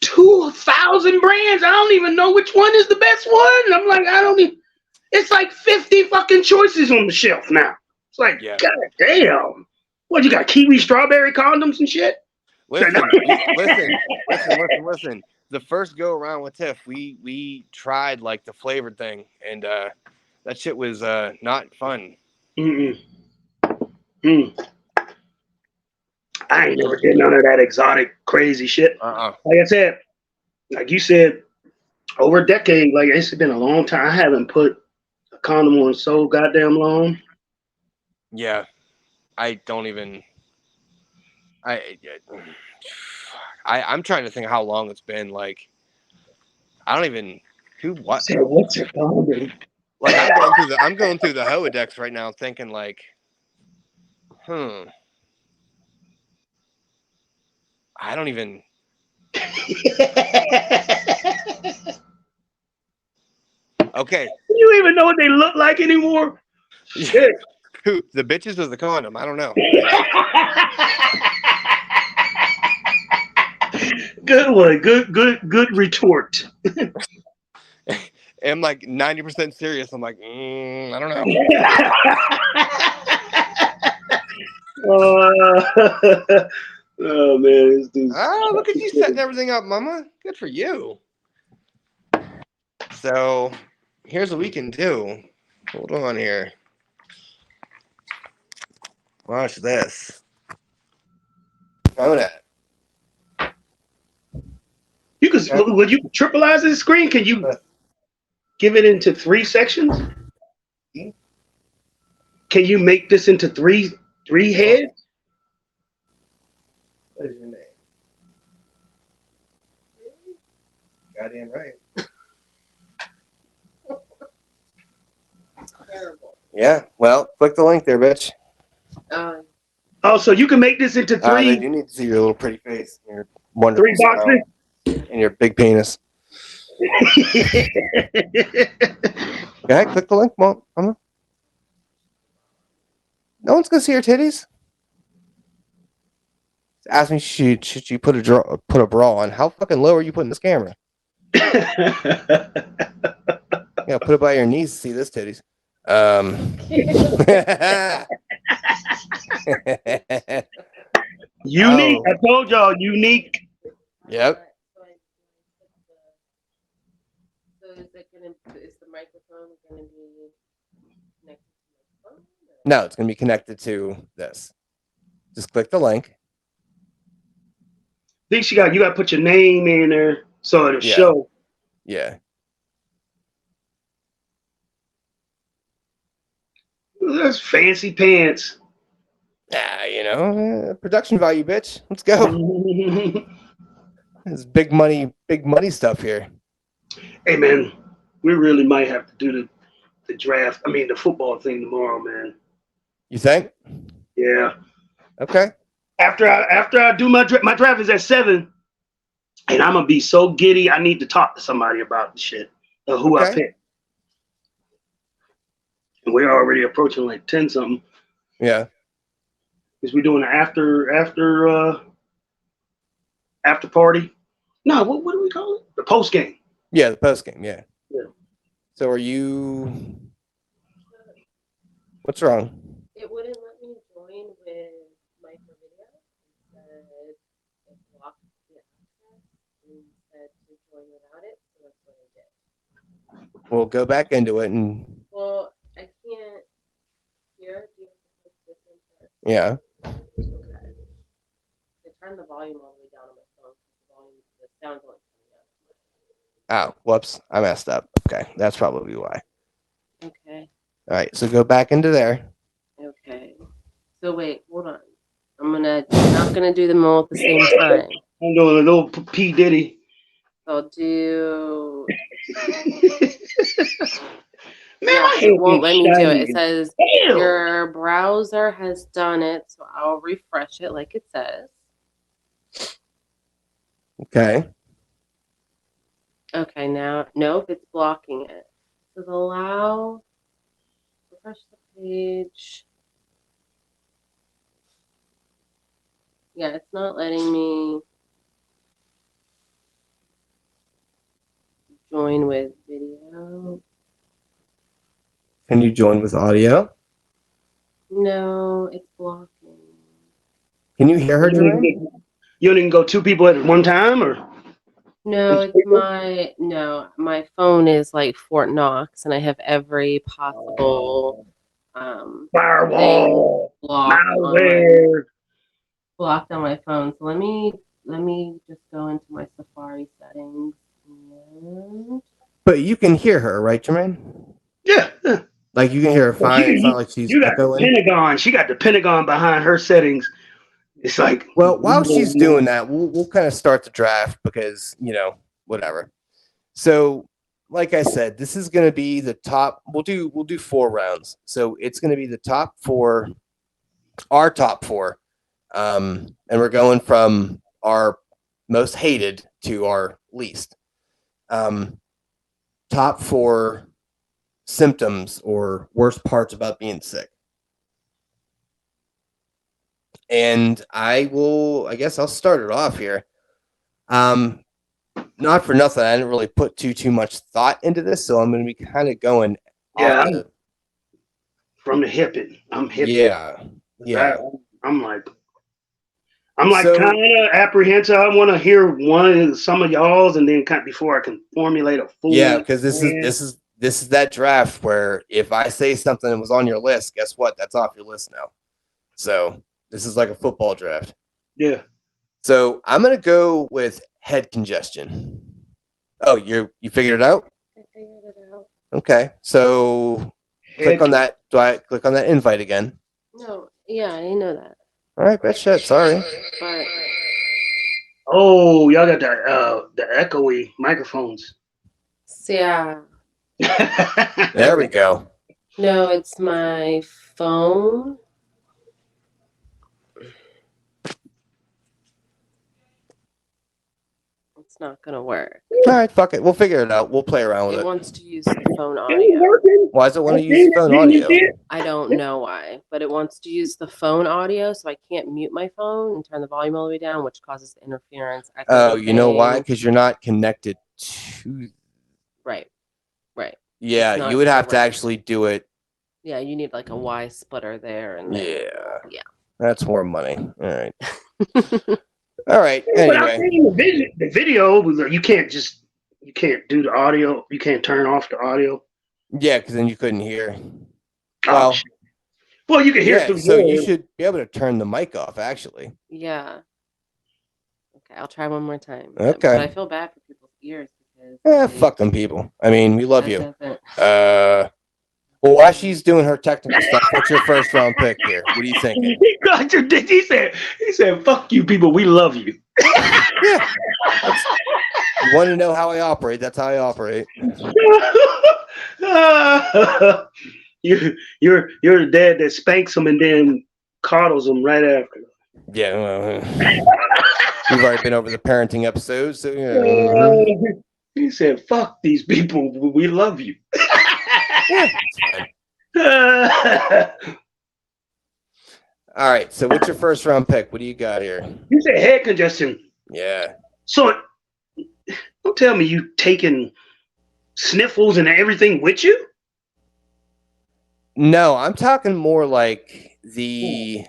2,000 brands. I don't even know which one is the best one. I'm like, I don't even. It's like 50 fucking choices on the shelf now. It's like, Yeah. God damn. What, you got kiwi strawberry condoms and shit? Listen. The first go around with Tiff, we tried like the flavored thing, and that shit was not fun. Mm-mm. Mm. I ain't never did none of that exotic, crazy shit. Like I said, like you said, over a decade, like it's been a long time. I haven't put a condom on so goddamn long. Yeah. I don't even. I'm trying to think how long it's been. Like, I don't even. What? Said, what's a condom? Like, I'm going through the Hoedex right now, thinking like, I don't even. Okay. You even know what they look like anymore? Shit. Who, the bitches or the condom? I don't know. Good one. Good retort. I'm like 90% serious. I'm like, I don't know. Oh man, this dude's Oh, look at you setting everything up, Mama. Good for you. So, here's what we can do. Hold on here. Watch this. Know that. You could would you triplize this screen? Can you give it into 3 sections? Can you make this into three heads? What is your name? Goddamn right. Yeah, well, click the link there, bitch. Oh, so you can make this into They 3 do need to see your little pretty face, and your wonderful 3 smile, boxes. and your big penis. Go ahead, click the link, Mama. No one's gonna see her titties. Ask me, should you put a bra on? How fucking low are you putting this camera? Yeah, put it by your knees to see this titties. Unique. Oh. I told y'all, unique. Yep. So is the microphone gonna be connected to my phone? No, it's gonna be connected to this. Just click the link. Think you got to put your name in there so it'll show. Yeah. That's fancy pants. Production value, bitch. Let's go. This big money stuff here. Hey man, we really might have to do the draft. I mean the football thing tomorrow, man. You think? Yeah. Okay. After I do my draft is at 7, and I'm gonna be so giddy. I need to talk to somebody about the shit of who I pick. And we're already approaching like 10 something. Yeah. Because we're doing an after party. No, what do we call it? The post game. Yeah, the post game. Yeah. Yeah. So are you? What's wrong? It wouldn't let me join with micro video. going without it, so that's what I did. We'll go back into it and Well, I can't hear. Do you have to put this in first? yeah. Okay. I turned the volume all the way down on my phone. The sound's only coming out. Oh, whoops. I messed up. Okay. That's probably why. Okay. All right. So go back into there. Okay. So wait, hold on. I'm not gonna do them all at the same time. I'm doing a little P Diddy. I'll do. Man, Yeah, I hate it won't let me do it. It these says Damn. your browser has done it, so I'll refresh it like it says. Okay. Okay, now nope, it's blocking it. It says allow. Refresh the page. Yeah, it's not letting me join with video. Can you join with audio? No, it's blocking. Can you hear her, Jermaine? You don't even go two people at one time, or No, my phone is like Fort Knox, and I have every possible firewall, thing malware. blocked on my phone. So let me just go into my Safari settings. And... But you can hear her, right, Jermaine? Yeah, yeah. Like you can hear her Well, fine. It's not like she's you got the echoing. Pentagon. She got the Pentagon behind her settings. It's like, Well, while she's doing that, we'll kind of start the draft because, whatever. So, like I said, this is going to be the top. We'll do 4 rounds. So it's going to be the top 4, our top 4, and we're going from our most hated to our least. Top 4 symptoms or worst parts about being sick. And I guess I'll start it off here. Not for nothing, I didn't really put too much thought into this, so I'm going to be kind of going. yeah, from the hip. I'm hip. Yeah. I'm like So- kind of apprehensive. I want to hear some of y'all's, and then before I can formulate a full. Yeah, because this is that draft where if I say something that was on your list, guess what? That's off your list now. So this is like a football draft. Yeah. So I'm gonna go with head congestion. Oh, you figured it out? I figured it out. Okay. So click on that. Do I click on that invite again? No, yeah, I know that. All right, bet shit. Sorry. But Oh, y'all got the echoey microphones. yeah. There we go. No, it's my phone. It's not gonna work. All right, fuck it. We'll figure it out. We'll play around with It it. wants to use the phone It audio. working? Why does it want to use phone Didn't you audio? see it? I don't know why, but it wants to use the phone audio, so I can't mute my phone and turn the volume all the way down, which causes interference. Oh, you know why? Because you're not connected to. Right. Yeah, not you would have to direct. actually do it. Yeah, you need like a Y splitter there and there. Yeah. That's more money. All right. All right. But I Anyway. seen the video was like, you can't do the audio. You can't turn off the audio. Yeah, because then you couldn't hear. Oh, Well, shit. Well, you can hear yeah, through so you yours. should be able to turn the mic off, actually. Yeah. Okay, I'll try one more time. Okay. But I feel bad for people's ears because Fuck them people. I mean, we love that you. doesn't- Well, while she's doing her technical stuff, what's your first round pick here? What are you thinking? He contradicted. He said, "Fuck you, people. We love you." Yeah. You want to know how I operate? That's how I operate. You're the dad that spanks them and then coddles them right after. Yeah. Well, we've already been over the parenting episode, so yeah. He said, "Fuck these people. We love you." Yeah, it's fine. All right. So, what's your first round pick? What do you got here? You said head congestion. Yeah. So don't tell me you taking sniffles and everything with you. No, I'm talking more like the.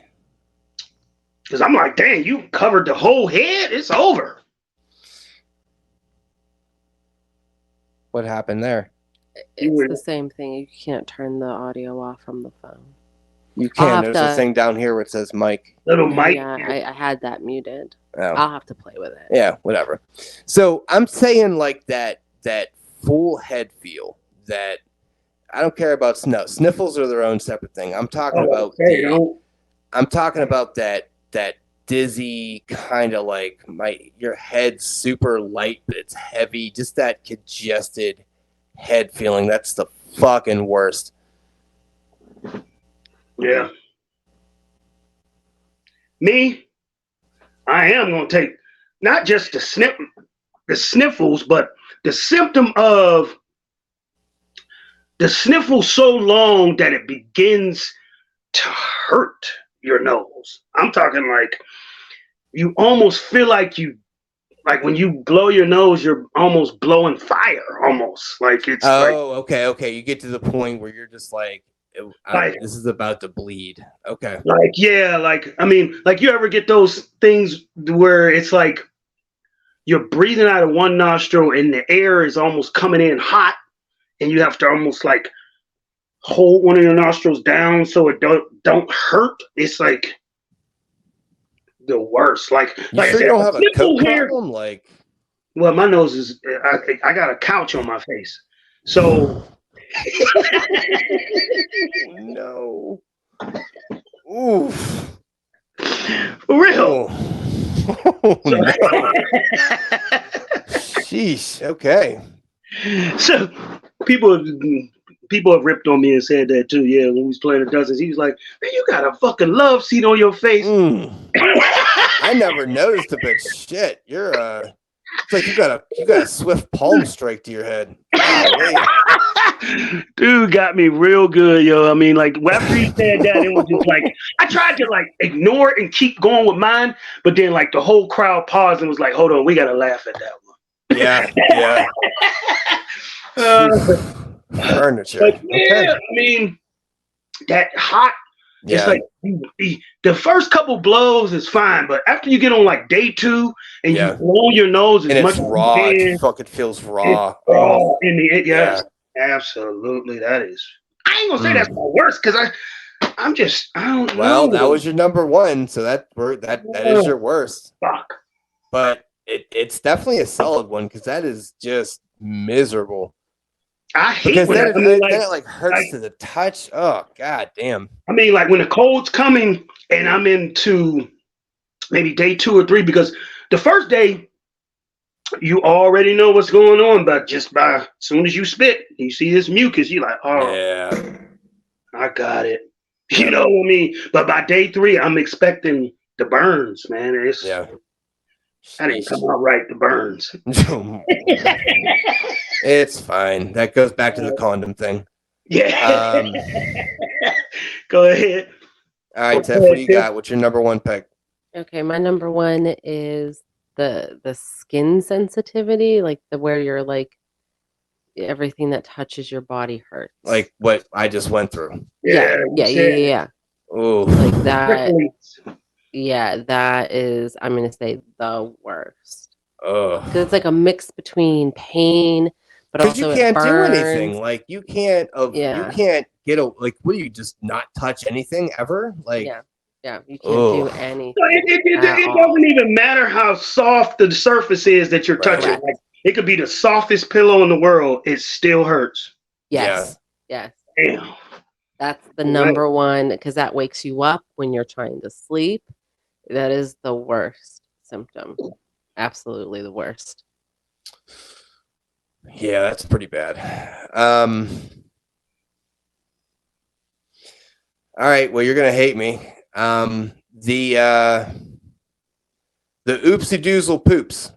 Because I'm like, dang, you covered the whole head. It's over. What happened there? It's the same thing. You can't turn the audio off from the phone. You I'll can. have There's a to- thing down here where it says mic. Little Mike. Yeah, I had that muted. Oh. I'll have to play with it. Yeah, whatever. So I'm saying like that full head feel that I don't care about sniffles are their own separate thing. I'm talking about I'm talking about that dizzy kind of like your head's super light but it's heavy, just that congested head feeling. That's the fucking worst. Yeah. Me, I am gonna take not just the sniffles, but the symptom of the sniffle so long that it begins to hurt your nose. I'm talking like you almost feel like when you blow your nose, you're almost blowing fire, almost like it's Okay. You get to the point where you're just like, this is about to bleed. Okay. Like you ever get those things where it's like you're breathing out of one nostril and the air is almost coming in hot, and you have to almost like hold one of your nostrils down so it don't hurt. It's like the worst. Like You sure you don't have a coat problem? Like, well, my nose is. I got a couch on my face, so. No. Oof. For real. Oh, no. Sheesh. Okay. So people have ripped on me and said that too. Yeah, when we was playing the Dozens, he was like, "Man, you got a fucking love seat on your face." I never noticed it, but shit, you're it's like you got a swift palm strike to your head. Dude got me real good, yo. I mean, like after he said that, it was just like I tried to like ignore it and keep going with mine, but then like the whole crowd paused and was like, "Hold on, we gotta laugh at that one." Yeah. Furniture. But yeah, I mean, that hot. Yeah. It's like the first couple blows is fine, but after you get on like day 2 and you blow your nose as and much it's as raw, you can, it fucking feels raw. in the yes, absolutely. That is. I ain't gonna say that's my worst because I don't know. Well, that was your number one, so that is your worst. Fuck. But it's definitely a solid one because that is just miserable. I hate because when then it hurts to the touch. Oh god damn. I mean, like when the cold's coming and I'm into maybe day 2 or 3, because the first day you already know what's going on, but just by as soon as you spit, you see this mucus, you're like, oh yeah, I got it. You know what I mean? But by day 3, I'm expecting the burns, man. I didn't come out right, the burns. It's fine. That goes back to the condom thing. Yeah. Go ahead. All right, Tiff, what do you got? What's your number one pick? Okay, my number one is the skin sensitivity, like where you're like everything that touches your body hurts. Like what I just went through. Yeah. Oh, like that. Yeah, that is. I'm gonna say the worst. Because it's like a mix between pain, but also you can't do anything. Like you can't. You can't get a like. What do you just not touch anything ever? Like yeah, you can't do anything. It doesn't even matter how soft the surface is that you're touching. Right. Like, it could be the softest pillow in the world. It still hurts. Yes. Damn. That's the number one because that wakes you up when you're trying to sleep. That is the worst symptom. Absolutely the worst. Yeah, that's pretty bad. All right, well, you're gonna hate me. The oopsie doozle poops.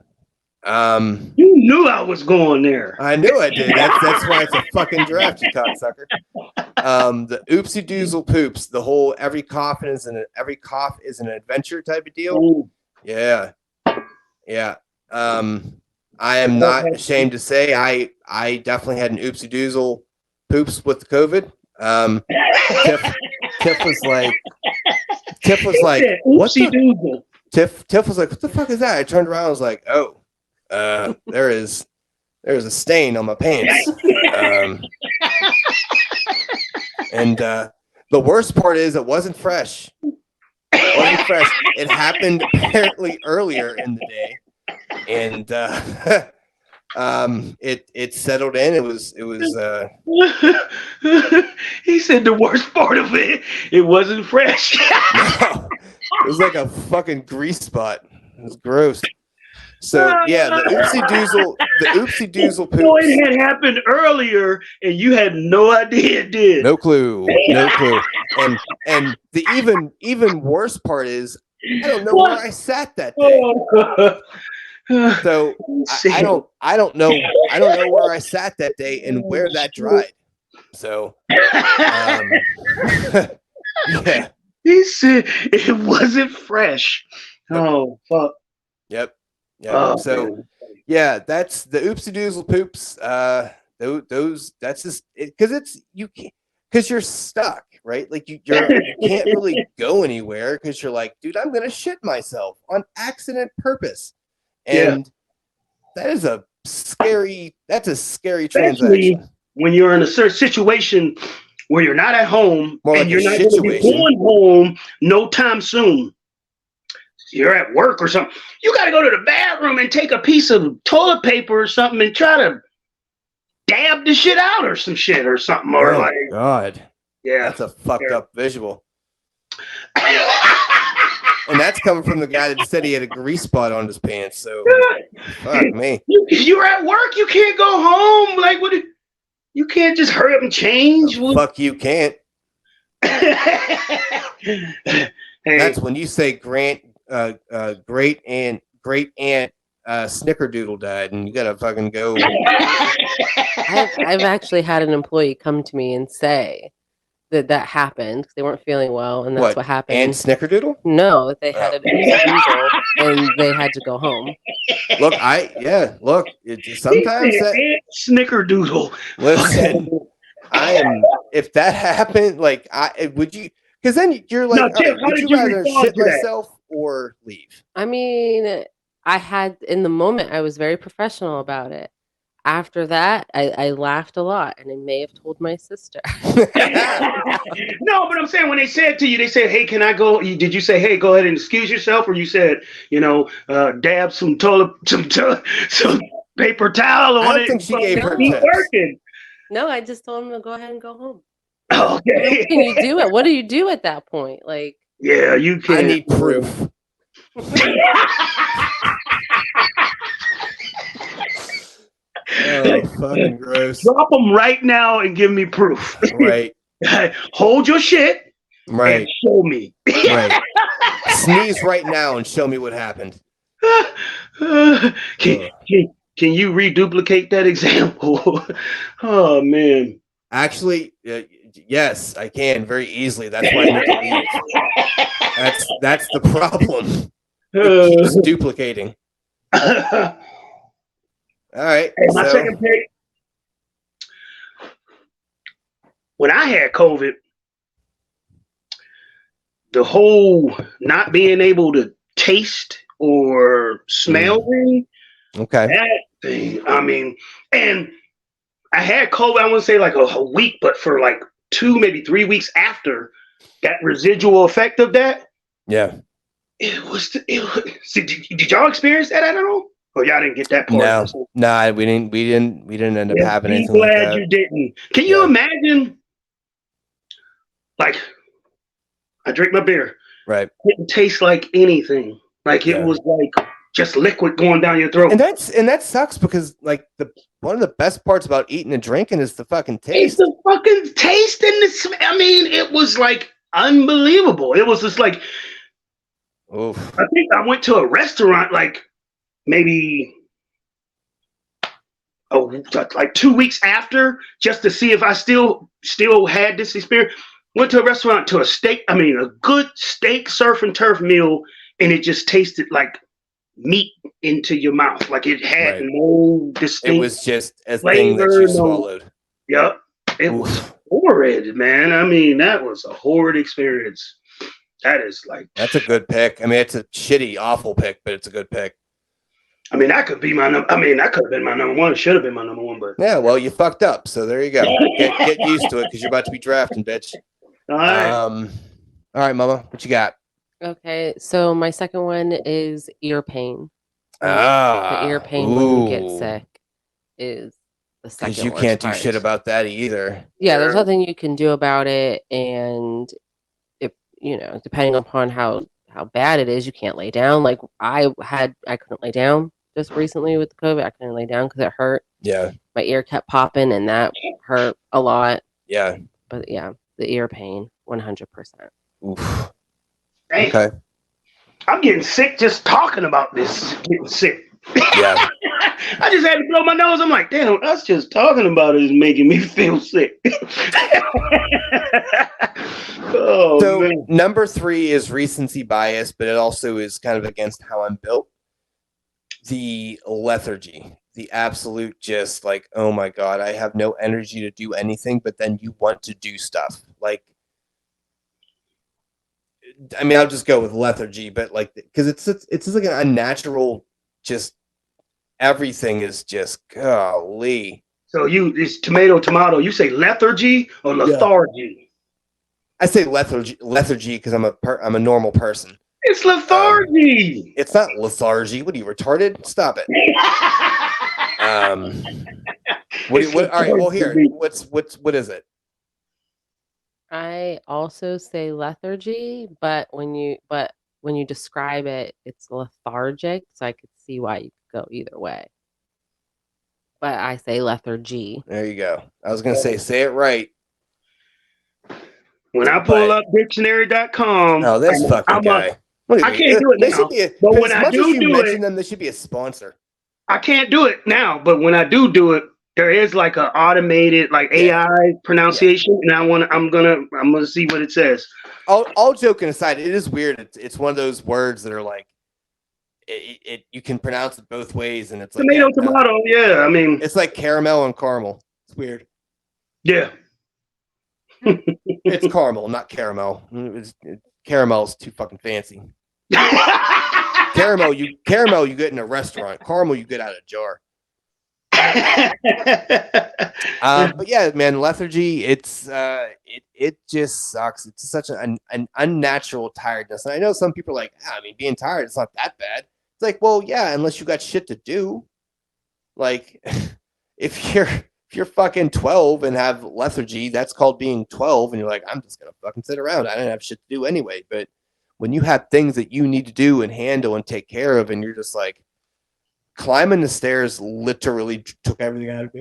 You knew I was going there. I knew I did. That's why it's a fucking draft, you cocksucker. The oopsie doozle poops. The whole every cough is an adventure type of deal. Ooh. Yeah. I am not ashamed to say I definitely had an oopsie doozle poops with the COVID. Tiff was like, what Tiff was like, what the fuck is that? I turned around, I was like, oh, there is there's a stain on my pants. And the worst part is it wasn't fresh. It wasn't fresh. It happened apparently earlier in the day, and it settled in. It was He said the worst part of it wasn't fresh. no, it was like a fucking grease spot. It was gross. So yeah, the oopsie doozle So it poops. had happened earlier, and you had no idea it did. No clue. And the even worse part is I don't know where I sat that day. So I don't know where I sat that day and where that dried. So yeah. He said it wasn't fresh. Oh fuck. Yep. Oh, So man. yeah, that's the oopsie doozle poops. Those that's just because because you're stuck, right? Like you can't really go anywhere because you're like, dude, I'm gonna shit myself on accident purpose, and that is a scary. That's a scary Especially transaction. when you're in a certain situation where you're not at home More and like you're a not going to be situation. going home no time soon. You're at work or something. You got to go to the bathroom and take a piece of toilet paper or something and try to dab the shit out or some shit or something. Or Oh like, God, yeah. that's a fucked up visual. And that's coming from the guy that said he had a grease spot on his pants. So fuck me. You're at work. You can't go home. Like, what? You can't just hurry up and change. Fuck you can't. Hey, That's when you say great aunt Snickerdoodle died, and you gotta fucking go. I've actually had an employee come to me and say that happened because they weren't feeling well, and that's what happened. Aunt Snickerdoodle? No, they had an diesel and they had to go home. Look, sometimes that Aunt Snickerdoodle. listen. If that happened, like would you? Because then you're like, Now, all Tim, right, how would did you you rather respond shit to that? myself or leave? I mean, I had in the moment I was very professional about it. After that, I laughed a lot, and I may have told my sister. No, but I'm saying when they said to you, they said, "Hey, can I go?" Did you say, "Hey, go ahead and excuse yourself," or you said, dab some some paper towel on I don't it? think she gave her Keep tips. working. No, I just told him to go ahead and go home. Okay. What can you do? What do you do at that point? Like, Yeah, you can. I need proof. Oh, fucking gross. Drop them right now and give me proof. Right. Hold your shit Right. and show me. Right. Sneeze right now and show me what happened. Can you reduplicate that example? Oh man. Actually, yes, I can very easily. That's why I need to leave. That's the problem. It keeps duplicating. All right. Hey, my second pick. When I had COVID, the whole not being able to taste or smell thing, Okay. that thing, I mean, and I had COVID, I wouldn't say like a week, but for like 2, maybe 3 weeks after, that residual effect of that, Yeah. it was did y'all experience that at all? Or y'all didn't get that part? No, we didn't end up having Be anything like glad that. you didn't. Can you imagine? Like, I drink my beer. Right. It didn't taste like anything. Like it was like just liquid going down your throat. And that sucks because like one of the best parts about eating and drinking is the fucking It's taste. the fucking taste and the smell. I mean, it was like unbelievable. It was just like, Oof. I think I went to a restaurant like maybe like 2 weeks after just to see if I still had this experience. Went to a restaurant to a good steak surf and turf meal, and it just tasted like meat into your mouth. Like it had no distinct. It was just a thing that you swallowed. Yep. It was horrid, man. I mean, that was a horrid experience. That is like. That's a good pick. I mean, it's a shitty, awful pick, but it's a good pick. I mean, that could be my number. I mean, that could have been my number one. It should have been my number one, but Yeah, well, you fucked up. So there you go. Get used to it because you're about to be drafting, bitch. all right. All right, Mama, what you got? Okay, so my second one is ear pain. Ah, The ear pain when you get ooh. sick is the second. Because you worst can't do part. shit about that either. Yeah, there's nothing you can do about it, and if depending upon how bad it is, you can't lay down. Like I couldn't lay down just recently with the COVID. I couldn't lay down because it hurt. Yeah, My ear kept popping, and that hurt a lot. yeah. But yeah, the ear pain, 100%. Oof. Hey, Okay. I'm getting sick just talking about this. Getting sick. Yeah. I just had to blow my nose. I'm like, damn, us just talking about it is making me feel sick. Oh, So man. number 3 is recency bias, but it also is kind of against how I'm built. The lethargy, the absolute just like, oh my God, I have no energy to do anything, but then you want to do stuff. Like, I mean, I'll just go with lethargy, but like, because it's just like an unnatural, just everything is just golly. So it's tomato. You say lethargy or lethargy? I say lethargy because I'm a normal person. It's lethargy. It's not lethargy. What are you, retarded? Stop it. What? All right. Well, here. What is it? I also say lethargy, but when you describe it, it's lethargic, so I could see why you could go either way. But I say lethargy. There you go. I was gonna say it right. When I pull up dictionary.com, Oh, this fucking guy. I can't do it now. But when I do it, them, they should be a sponsor. I can't do it now. But when I do it, there is like an automated like AI pronunciation, and I'm gonna see what it says. All joking aside, it is weird. It's one of those words that are like it you can pronounce it both ways, and it's like tomato. Yeah, I mean, it's like caramel and caramel. It's weird. Yeah. It's caramel, not caramel. Caramel's too fucking fancy. Caramel you get in a restaurant. Caramel you get out of a jar. But yeah, man, lethargy. It's it just sucks. It's such an unnatural tiredness, and I know some people are like, I mean, being tired, it's not that bad. It's like, well, yeah, unless you got shit to do. Like, if you're fucking 12 and have lethargy, that's called being 12, and you're like, I'm just gonna fucking sit around. I didn't have shit to do anyway. But when you have things that you need to do and handle and take care of, and you're just like, climbing the stairs literally took everything out of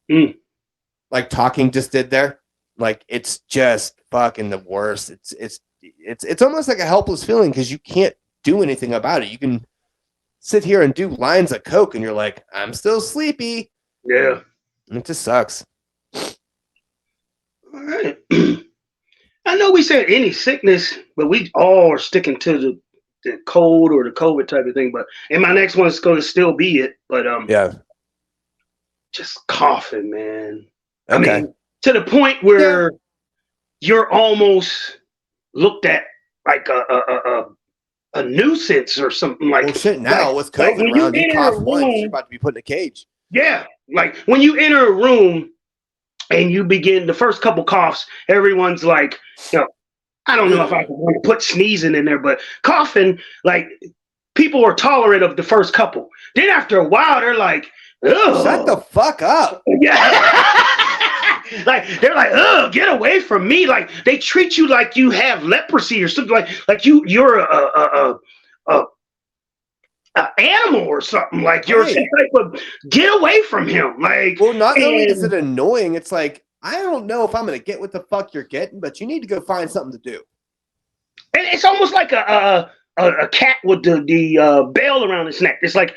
me. Like talking just did there. Like, it's just fucking the worst. It's almost like a helpless feeling because you can't do anything about it. You can sit here and do lines of coke, and you're like, I'm still sleepy. Yeah. It just sucks. All right. I know we said any sickness, but we all are sticking to the cold or the COVID type of thing. But and my next one's going to still be it. But yeah, just coughing, man. Okay. I mean, to the point where you're almost looked at like a nuisance or something like. Well, shit. Now with COVID around, you cough once, you're about to be put in a cage. Yeah, like when you enter a room and you begin the first couple coughs, everyone's like, I don't know if I want to put sneezing in there, but coughing, like people are tolerant of the first couple. Then after a while, they're like, ugh. Shut the fuck up. Yeah. Like they're like, ugh, get away from me. Like they treat you like you have leprosy or something, like you're a animal or something. Like you're some type of get away from him. Like, well, not only is it annoying, it's like, I don't know if I'm gonna get what the fuck you're getting, but you need to go find something to do. And it's almost like a cat with the bell around its neck. It's like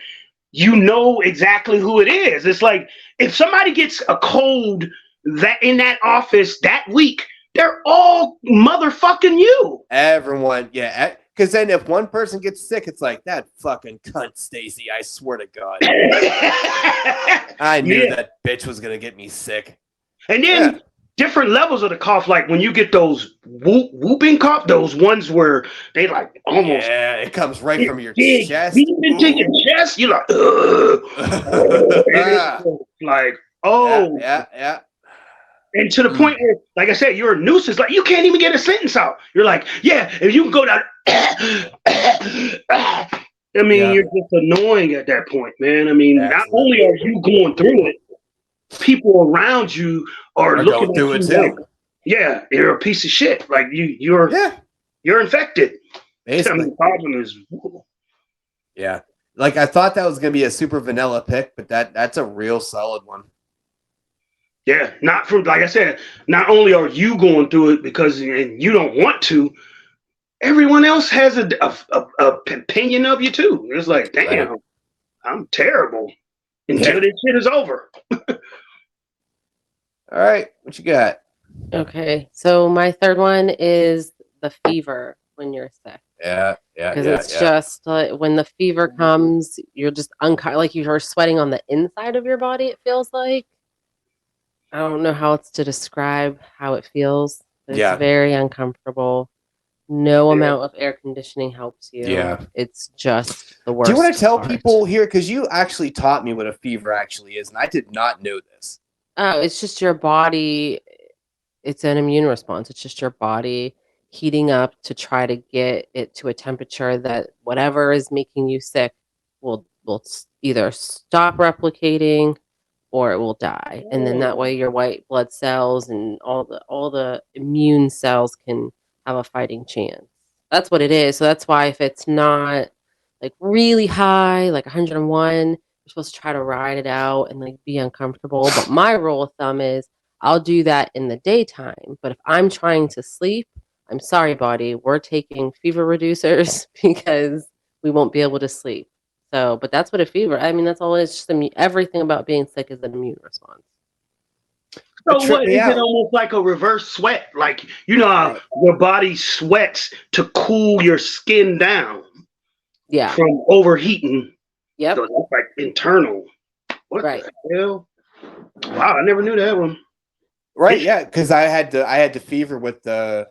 you know exactly who it is. It's like if somebody gets a cold that in that office that week, they're all motherfucking you. Everyone, yeah. Because then if one person gets sick, it's like, that fucking cunt, Stacy. I swear to God. I knew that bitch was gonna get me sick. And then different levels of the cough. Like when you get those whooping cough, those ones where they like almost Yeah, it comes right from your dig chest. deep into your chest. You're like, ugh. And it's like, oh. Yeah. And to the point where, like I said, you're a nuisance. Like you can't even get a sentence out. You're like, yeah, if you can go down. I mean, you're just annoying at that point, man. I mean, not only are you going through it, people around you are looking at you like, yeah, you're a piece of shit. Like you're infected. Basically. I mean, the problem is, yeah. Like I thought that was gonna be a super vanilla pick, but that's a real solid one. yeah, not from, like I said, not only are you going through it because and you don't want to, everyone else has a opinion of you too. It's like, damn, I'm terrible until this shit is over. All right, what you got? Okay, so my third one is the fever when you're sick. Yeah. Because it's just like when the fever comes, you're just like you're sweating on the inside of your body. It feels like, I don't know how it's to describe how it feels. But it's very uncomfortable. No amount of air conditioning helps you. Yeah. It's just the worst. Do you want to tell people here, because you actually taught me what a fever actually is, and I did not know this. Oh, it's just your body. It's an immune response. It's just your body heating up to try to get it to a temperature that whatever is making you sick will either stop replicating or it will die. And then that way your white blood cells and all the immune cells can have a fighting chance. That's what it is. So that's why if it's not like really high, like 101, you're supposed to try to ride it out and like be uncomfortable. But my rule of thumb is I'll do that in the daytime. But if I'm trying to sleep, I'm sorry, body, we're taking fever reducers because we won't be able to sleep. So, but that's what a fever, I mean, that's all it is. Just everything about being sick is an immune response. So what is it, almost like a reverse sweat? Like, you know how your body sweats to cool your skin down. Yeah. From overheating. Yep. So that's like internal. What the hell? Wow, I never knew that one. Right, yeah, because I had the fever with the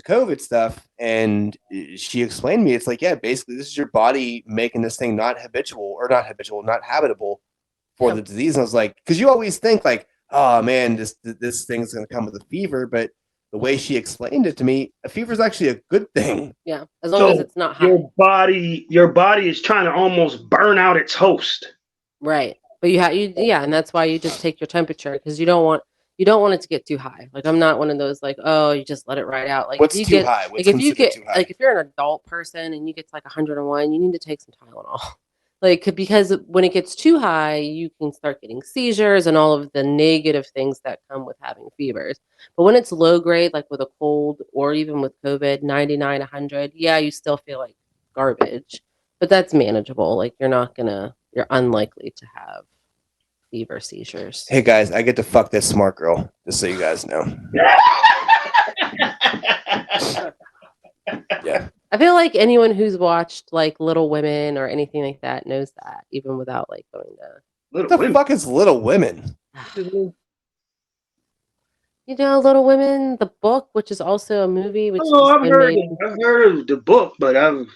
COVID stuff, and she explained to me, it's like, yeah, basically this is your body making this thing not habitable for the disease. And I was like, because you always think like, oh man, this thing's gonna come with a fever, but the way she explained it to me, a fever is actually a good thing. Yeah, as long as it's not hot. Your body is trying to almost burn out its host. Right, but and that's why you just take your temperature, because you don't want it to get too high. Like I'm not one of those like, oh, you just let it ride out. Like what's too high? What's considered too high? Like if you're an adult person and you get to like 101, you need to take some Tylenol. Like, because when it gets too high, you can start getting seizures and all of the negative things that come with having fevers. But when it's low grade, like with a cold or even with COVID, 99, 100, yeah, you still feel like garbage. But that's manageable. Like you're unlikely to have fever seizures. Hey guys, I get to fuck this smart girl, just so you guys know. Yeah. I feel like anyone who's watched like Little Women or anything like that knows that, even without like going to. What the fuck is Little Women? You know, Little Women, the book, which is also a movie. Which I've heard of the book, but I don't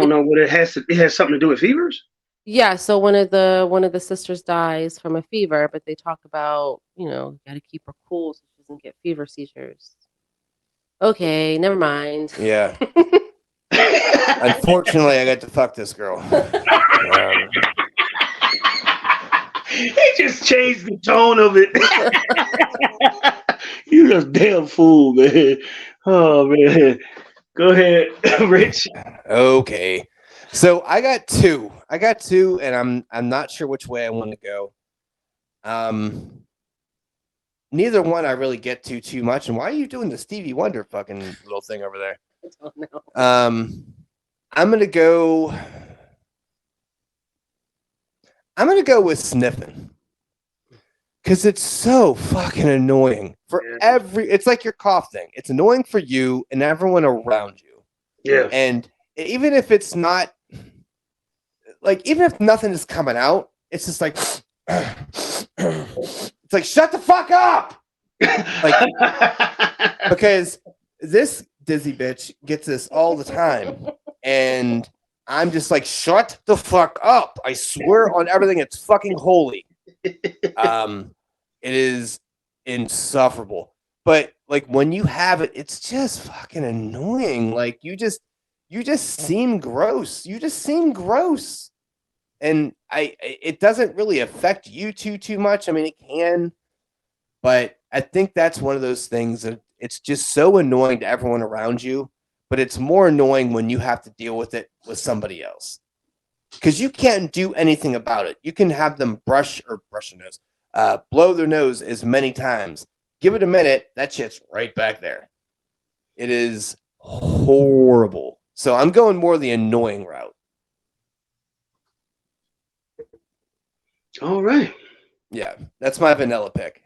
know what it has. It has something to do with fevers. Yeah, so one of the sisters dies from a fever, but they talk about, you got to keep her cool so she doesn't get fever seizures. Okay, never mind. Yeah. Unfortunately, I got to fuck this girl. He just changed the tone of it. You just damn fool, man. Oh man. Go ahead, Rich. Okay. So I got two, and I'm not sure which way I want to go. Neither one I really get to too much. And why are you doing the Stevie Wonder fucking little thing over there? I don't know. I'm gonna go with sniffing, because it's so fucking annoying for it's like your cough thing. It's annoying for you and everyone around you. Yeah. And even if it's not, like, even if nothing is coming out, it's just like, it's like, shut the fuck up. Because this dizzy bitch gets this all the time, and I'm just like, shut the fuck up! I swear on everything, it's fucking holy. It is insufferable. But like when you have it, it's just fucking annoying. Like you just seem gross. You just seem gross. And it doesn't really affect you too much. I mean, it can, but I think that's one of those things that it's just so annoying to everyone around you, but it's more annoying when you have to deal with it with somebody else. Because you can't do anything about it. You can have them brush their nose, blow their nose as many times. Give it a minute, that shit's right back there. It is horrible. So I'm going more the annoying route. All right. Yeah, that's my vanilla pick.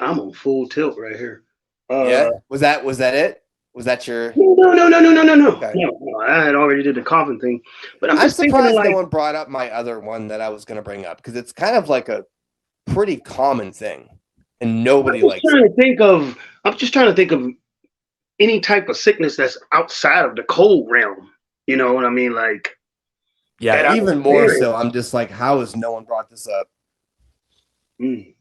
I'm on full tilt right here. Yeah, was that it? Was that your? No. Okay. No, I had already did the coffin thing, but I'm I'm just thinking surprised like, no one brought up my other one that I was going to bring up because it's kind of like a pretty common thing, and nobody likes it. I'm just trying to think of any type of sickness that's outside of the cold realm. You know what I mean? Like, Yeah, that even I'm more serious. so. I'm just like, how has no one brought this up? Mm.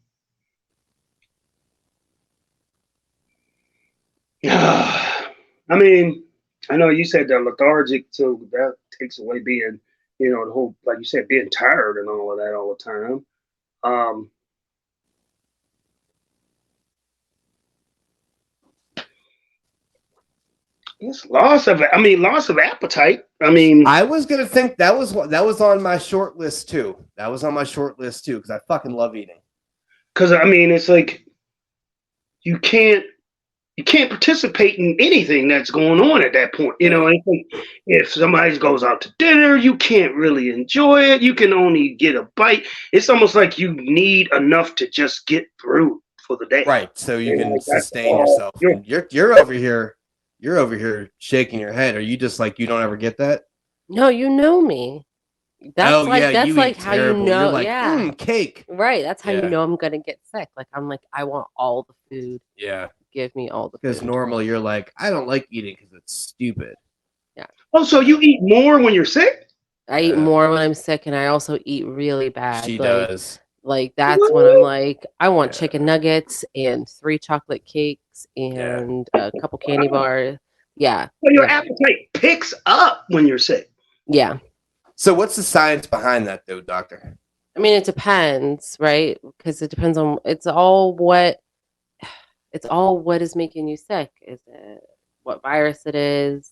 I mean, I know you said they're lethargic, so that takes away being, the whole, like you said, being tired and all of that all the time. It's loss of appetite. I mean, I was gonna think that was on my short list too. That was on my short list too because I fucking love eating. because I mean, it's like you can't participate in anything that's going on at that point. You know, Right. it's like if somebody goes out to dinner, you can't really enjoy it. You can only get a bite. It's almost like you need enough to just get through for the day. Right, so you And can like, that's sustain all yourself. you're- You're over here. You're over here shaking your head. Are you just like you don't ever get that? No, you know me. That's that's you like eat how you terrible. know. You're like, Yeah, cake. right. That's how you Yeah. know I'm gonna get sick. Like I'm like I want all the food. Yeah, Give me all the because food. normally you're like, I don't like eating because it's stupid. Oh, so you eat more when you're sick? I eat more when I'm sick, and I also eat really bad. She like, does. Like that's when I'm like, I want Yeah. chicken nuggets and 3 chocolate cakes and a couple candy bars. Yeah. So your Yeah. appetite picks up when you're sick. Yeah. So what's the science behind that, though, doctor? I mean, it depends, right? Because it depends on it's all what is making you sick. Is it what virus it is?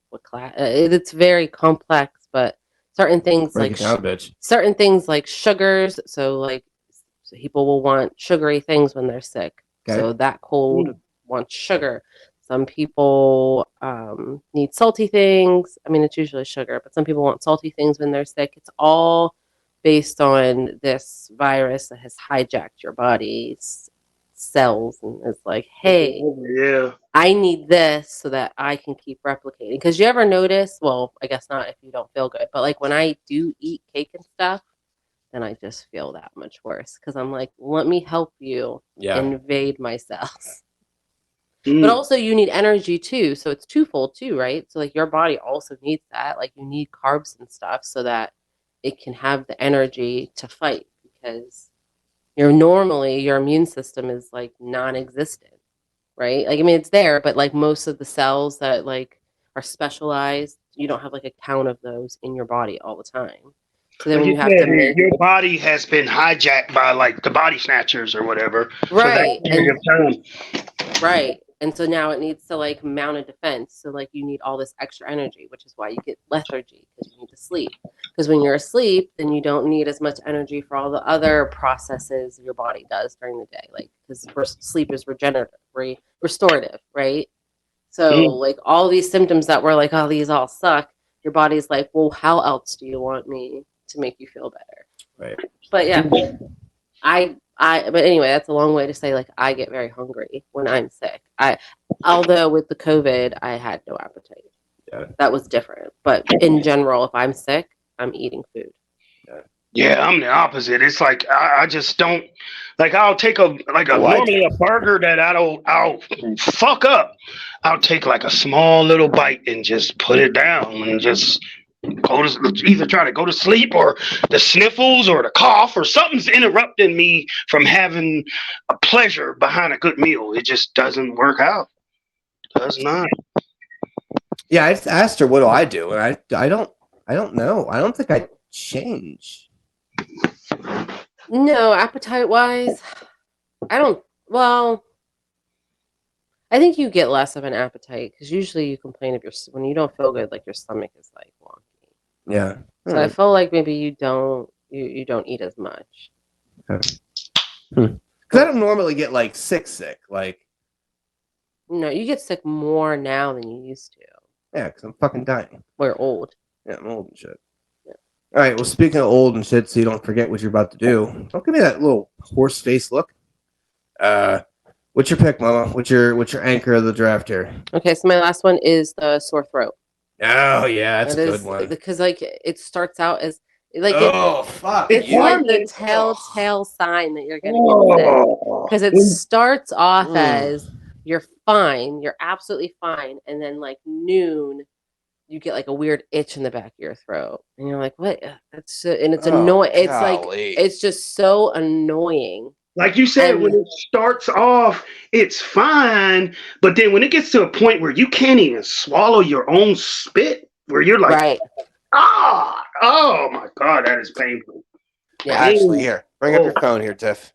What class? It's very complex, but certain things Break like it down, bitch. certain things like sugars. So people will want sugary things when they're sick. Okay. So that cold wants sugar. Some people need salty things. I mean, it's usually sugar, but some people want salty things when they're sick. It's all based on this virus that has hijacked your body's cells and is like, hey, Yeah. I need this so that I can keep replicating. Because you ever notice, well, I guess not if you don't feel good, but like when I do eat cake and stuff, then I just feel that much worse because I'm like, let me help you invade my cells. But also, you need energy too. So it's twofold too, right? So, like, your body also needs that. Like, you need carbs and stuff so that it can have the energy to fight because your immune system is like non existent, right? Like, I mean, it's there, but like most of the cells that like are specialized, you don't have like a count of those in your body all the time. So then when you have to make your body has been hijacked by like the body snatchers or whatever. right, So right, and so now it needs to like mount a defense. So like you need all this extra energy, which is why you get lethargy because you need to sleep. Because when you're asleep, then you don't need as much energy for all the other processes your body does during the day. Like because sleep is restorative, right? So like all these symptoms that were like, oh, these all suck. Your body's like, well, how else do you want me to make you feel better? Right. But yeah, but anyway, that's a long way to say like I get very hungry when I'm sick. Although with the COVID, I had no appetite. Yeah. That was different. But in general, if I'm sick, I'm eating food. Yeah. Yeah, I'm the opposite. It's like I just don't like. I'll take What? normally a burger that I'll fuck up. I'll take like a small little bite and just put it down and just go to either try to go to sleep or the sniffles or the cough or something's interrupting me from having a pleasure behind a good meal. It just doesn't work out. Does not. Yeah, I just asked her what do I do, and I don't know. I don't think I change. No, appetite wise, I don't. Well, I think you get less of an appetite because usually you complain of when you don't feel good, like your stomach is like wonky. Yeah. So I feel like maybe you don't eat as much. Because I don't normally get like sick. Like, No, you get sick more now than you used to. yeah, because I'm fucking dying. We're old. Yeah, I'm old and shit. Yeah. All right. Well, speaking of old and shit, so you don't forget what you're about to do. Don't give me that little horse face look. What's your pick, Mama? What's your anchor of the draft here? Okay, so my last one is the sore throat. Oh yeah, that's It a is good one. because like it starts out as like Oh fuck! it's you. like the telltale sign that you're gonna get sick Oh, because it starts off Mm. as you're fine, you're absolutely fine, and then like noon you get like a weird itch in the back of your throat, and you're like, "What?" That's so, and it's annoying. It's like golly. it's just so annoying. like you said, when it starts off, it's fine, but then when it gets to a point where you can't even swallow your own spit, where you're like, Right? oh my god, that is painful. Yeah. Actually, here, bring up your phone here, Tiff.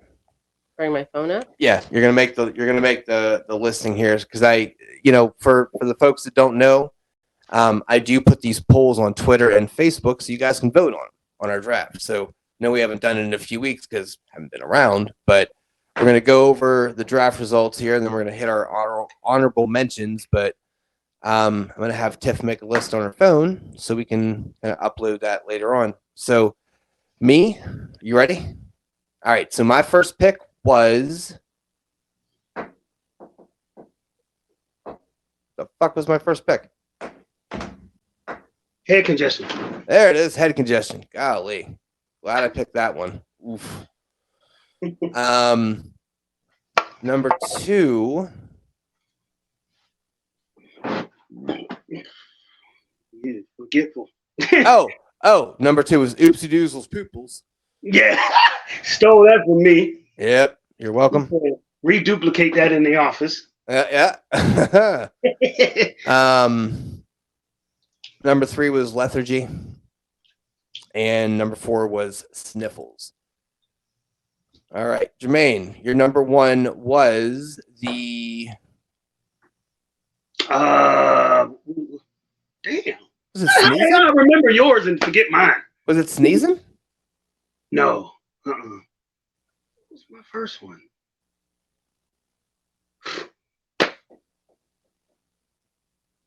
Bring my phone up. Yeah, you're gonna make the listing here because for the folks that don't know, I do put these polls on Twitter and Facebook so you guys can vote on our draft. So no, we haven't done it in a few weeks because I haven't been around, but we're gonna go over the draft results here, and then we're gonna hit our honorable mentions. But I'm gonna have Tiff make a list on her phone so we can upload that later on. So me, you ready? All right. So my first pick was the fuck was my first pick? Head congestion. There it is, head congestion. Golly, glad I picked that one. Oof. Number 2. Yeah, forgetful. Oh, number 2 was Oopsie Doozle's Pooples. Yeah, stole that from me. Yep, you're welcome. Reduplicate that in the office. Yeah. Number 3 was lethargy, and number 4 was sniffles. All right, Jermaine, your number 1 was the. Damn. Was it I sneezing? gotta remember yours and forget mine. Was it sneezing? No. What's my first one?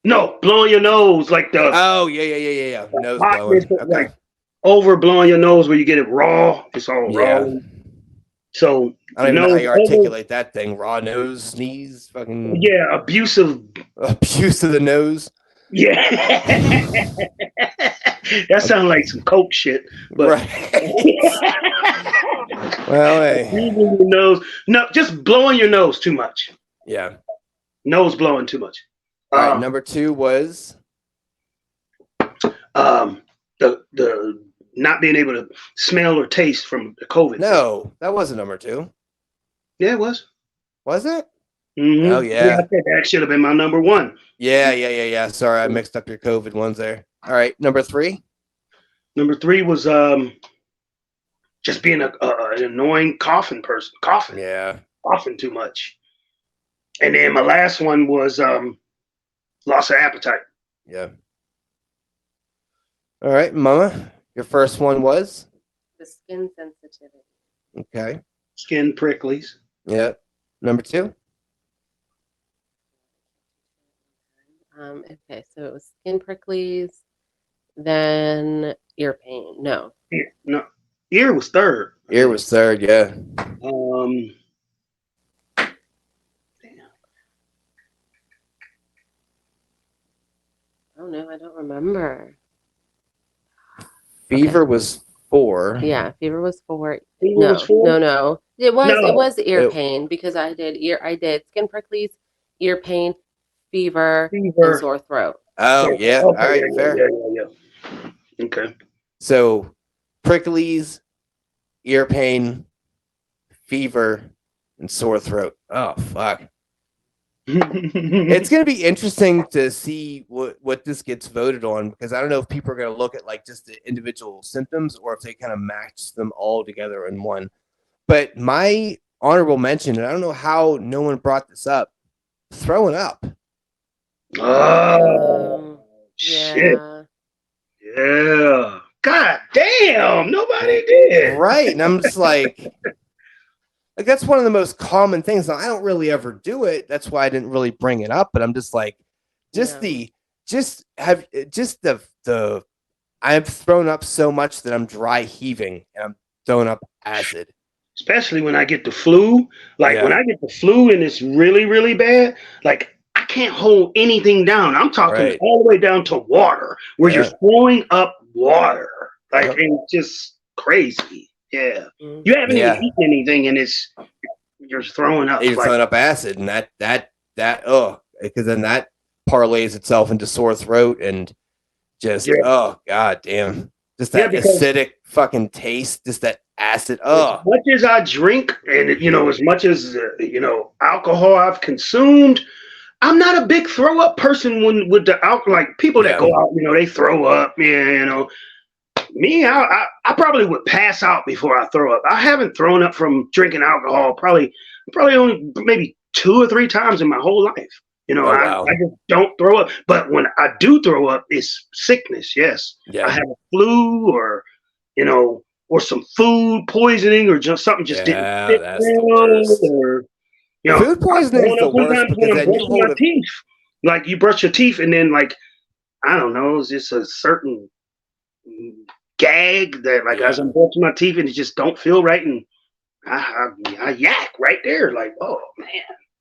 No, blowing your nose like the Oh yeah. Nose hotness, blowing. Okay. like over blowing your nose where you get it raw. It's all Yeah. raw. So I don't even know how you over- articulate that thing. Raw nose, sneeze, fucking Yeah, abusive. abuse of the nose. Yeah. That sounds like some coke shit. But Right. Well, hey. Breathing your nose. No, just blowing your nose too much. Yeah. Nose blowing too much. All right. Number 2 was The not being able to smell or taste from the COVID. no. That wasn't number 2. Yeah, it was. Was it? Mhm. Oh yeah. I said that should have been my number 1. Yeah. Sorry, I mixed up your COVID ones there. All right. Number 3. Number 3 was just being an annoying coughing person. Coughing too much. And then my last one was loss of appetite. Yeah. All right, Mama. Your first one was The skin sensitivity. okay. Skin pricklies. Yeah. Number 2. Okay, so it was skin pricklies, then ear pain. No. No, ear was third. Ear was 3rd. Yeah. Oh no, I don't remember. Fever was 4. Yeah, fever was 4. Fever No, was 4? no. It No. was ear It- pain because I did skin pricklies, ear pain, fever, and Fever. sore throat. Oh, Okay, yeah. All right, yeah, fair. yeah. Okay. So, pricklies, ear pain, fever, and sore throat. Oh, fuck. It's going to be interesting to see what this gets voted on, because I don't know if people are going to look at like just the individual symptoms or if they kind of match them all together in one. But my honorable mention, and I don't know how no one brought this up, throwing up. Oh, shit. Yeah. Yeah. God damn. Nobody did. Right. And I'm just like that's one of the most common things. Now, I don't really ever do it. That's why I didn't really bring it up. But I'm just like, Yeah. I've thrown up so much that I'm dry heaving and I'm throwing up acid. Especially when I get the flu. Like Yeah. when I get the flu and it's really, really bad, like I can't hold anything down. I'm talking Right. all the way down to water, where you're Yeah. throwing up water. Like Yep. and it's just crazy. Yeah. Mm. You haven't Yeah. even eaten anything and you're throwing up. You're like, throwing up acid, and because then that parlays itself into sore throat and just Yeah. god damn, just Yeah, that because- acidic fucking taste, just that acid. As much as I drink and as much as alcohol I've consumed, I'm not a big throw up person when with the alcohol. Like people that Yeah. go out, they throw up. Yeah, me, I probably would pass out before I throw up. I haven't thrown up from drinking alcohol probably only maybe 2 or 3 times in my whole life. Wow. I just don't throw up. But when I do throw up, it's sickness. Yes, Yeah. I have a flu or or some food poisoning or just something just didn't Yeah, fit that's the worst. or Food poisoning is the worst sometimes because when I'm then you brushing hold my it. teeth, like you brush your teeth and then like I don't know, it's just a certain gag that like as I'm brushing my teeth and it just don't feel right and I yak right there like oh man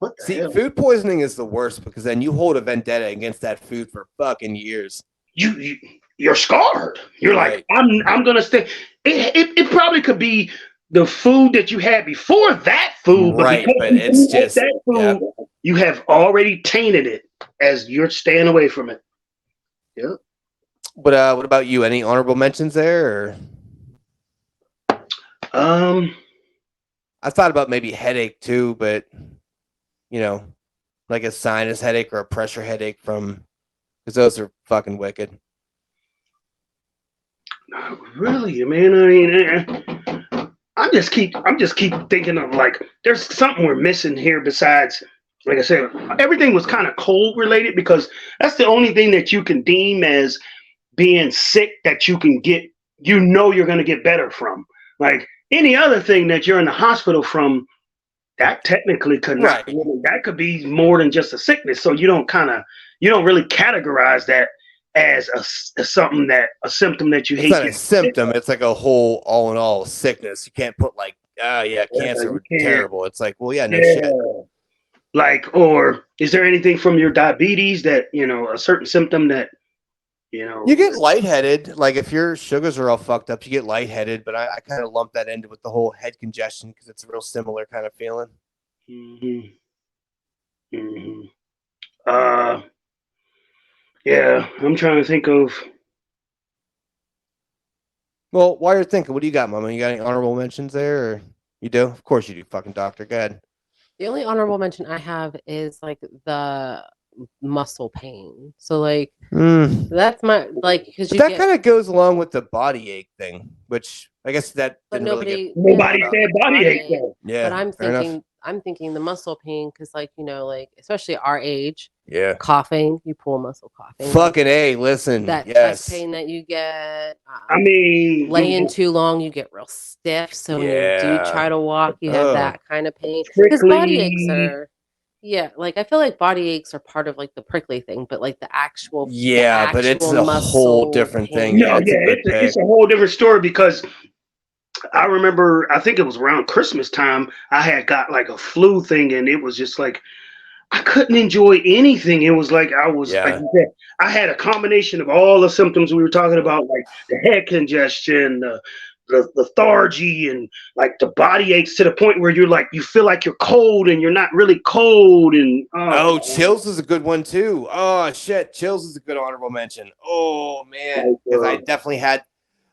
what the See, hell food poisoning is the worst because then you hold a vendetta against that food for fucking years. you're scarred. You're like Right. I'm gonna stay. It probably could be the food that you had before that food, Right, because but you it's didn't like just- that food. You have already tainted it as you're staying away from it. But what about you? Any honorable mentions there? Or? I thought about maybe headache too, but like a sinus headache or a pressure headache because those are fucking wicked. Not really, man. I mean, I'm just keep thinking of like there's something we're missing here besides, like I said, everything was kind of cold related because that's the only thing that you can deem as being sick that you can get. You're going to get better from. Like any other thing that you're in the hospital from, that technically could not. Right. That could be more than just a sickness. So you don't really categorize that as a symptom that you It's hate. not a symptom. It's like a whole all in all sickness. You can't put like, cancer you would can't. be terrible. It's like, well, yeah, no shit. Like, or is there anything from your diabetes that a certain symptom that You get lightheaded. Like if your sugars are all fucked up, you get lightheaded. But I kind of lump that into with the whole head congestion because it's a real similar kind of feeling. Mm-hmm. Mm-hmm. Yeah, I'm trying to think of. Well, while you're thinking, what do you got, Mama? You got any honorable mentions there? Or you do? Of course you do, fucking doctor. Go ahead. The only honorable mention I have is like the muscle pain. So like that's my because that kind of goes along with the body ache thing, which I guess that but didn't really get. Nobody said body ache though. Yeah, but I'm fair enough. thinking the muscle pain because like like especially our age, Yeah, coughing, you pull muscle coughing. fucking A. Listen, That yes. chest pain that you get. I mean, Laying too long, you get real stiff. So when you do Yeah. try to walk, you have Ugh. that kind of pain. Because body aches Prickly. are, like I feel like body aches are part of like the prickly thing, but like the actual, Yeah, but it's actual a whole muscle different pain. thing. No, it's a yeah, good it's pick. a whole different story because I remember, I think it was around Christmas time, I had got like a flu thing and it was just like, I couldn't enjoy anything. It was like I was, like you said, I had a combination of all the symptoms we were talking about, like the head congestion, lethargy and like the body aches to the point where you're like you feel like you're cold and you're not really cold and Oh, chills is a good one too. Oh shit, chills is a good honorable mention. Oh man, because I definitely had.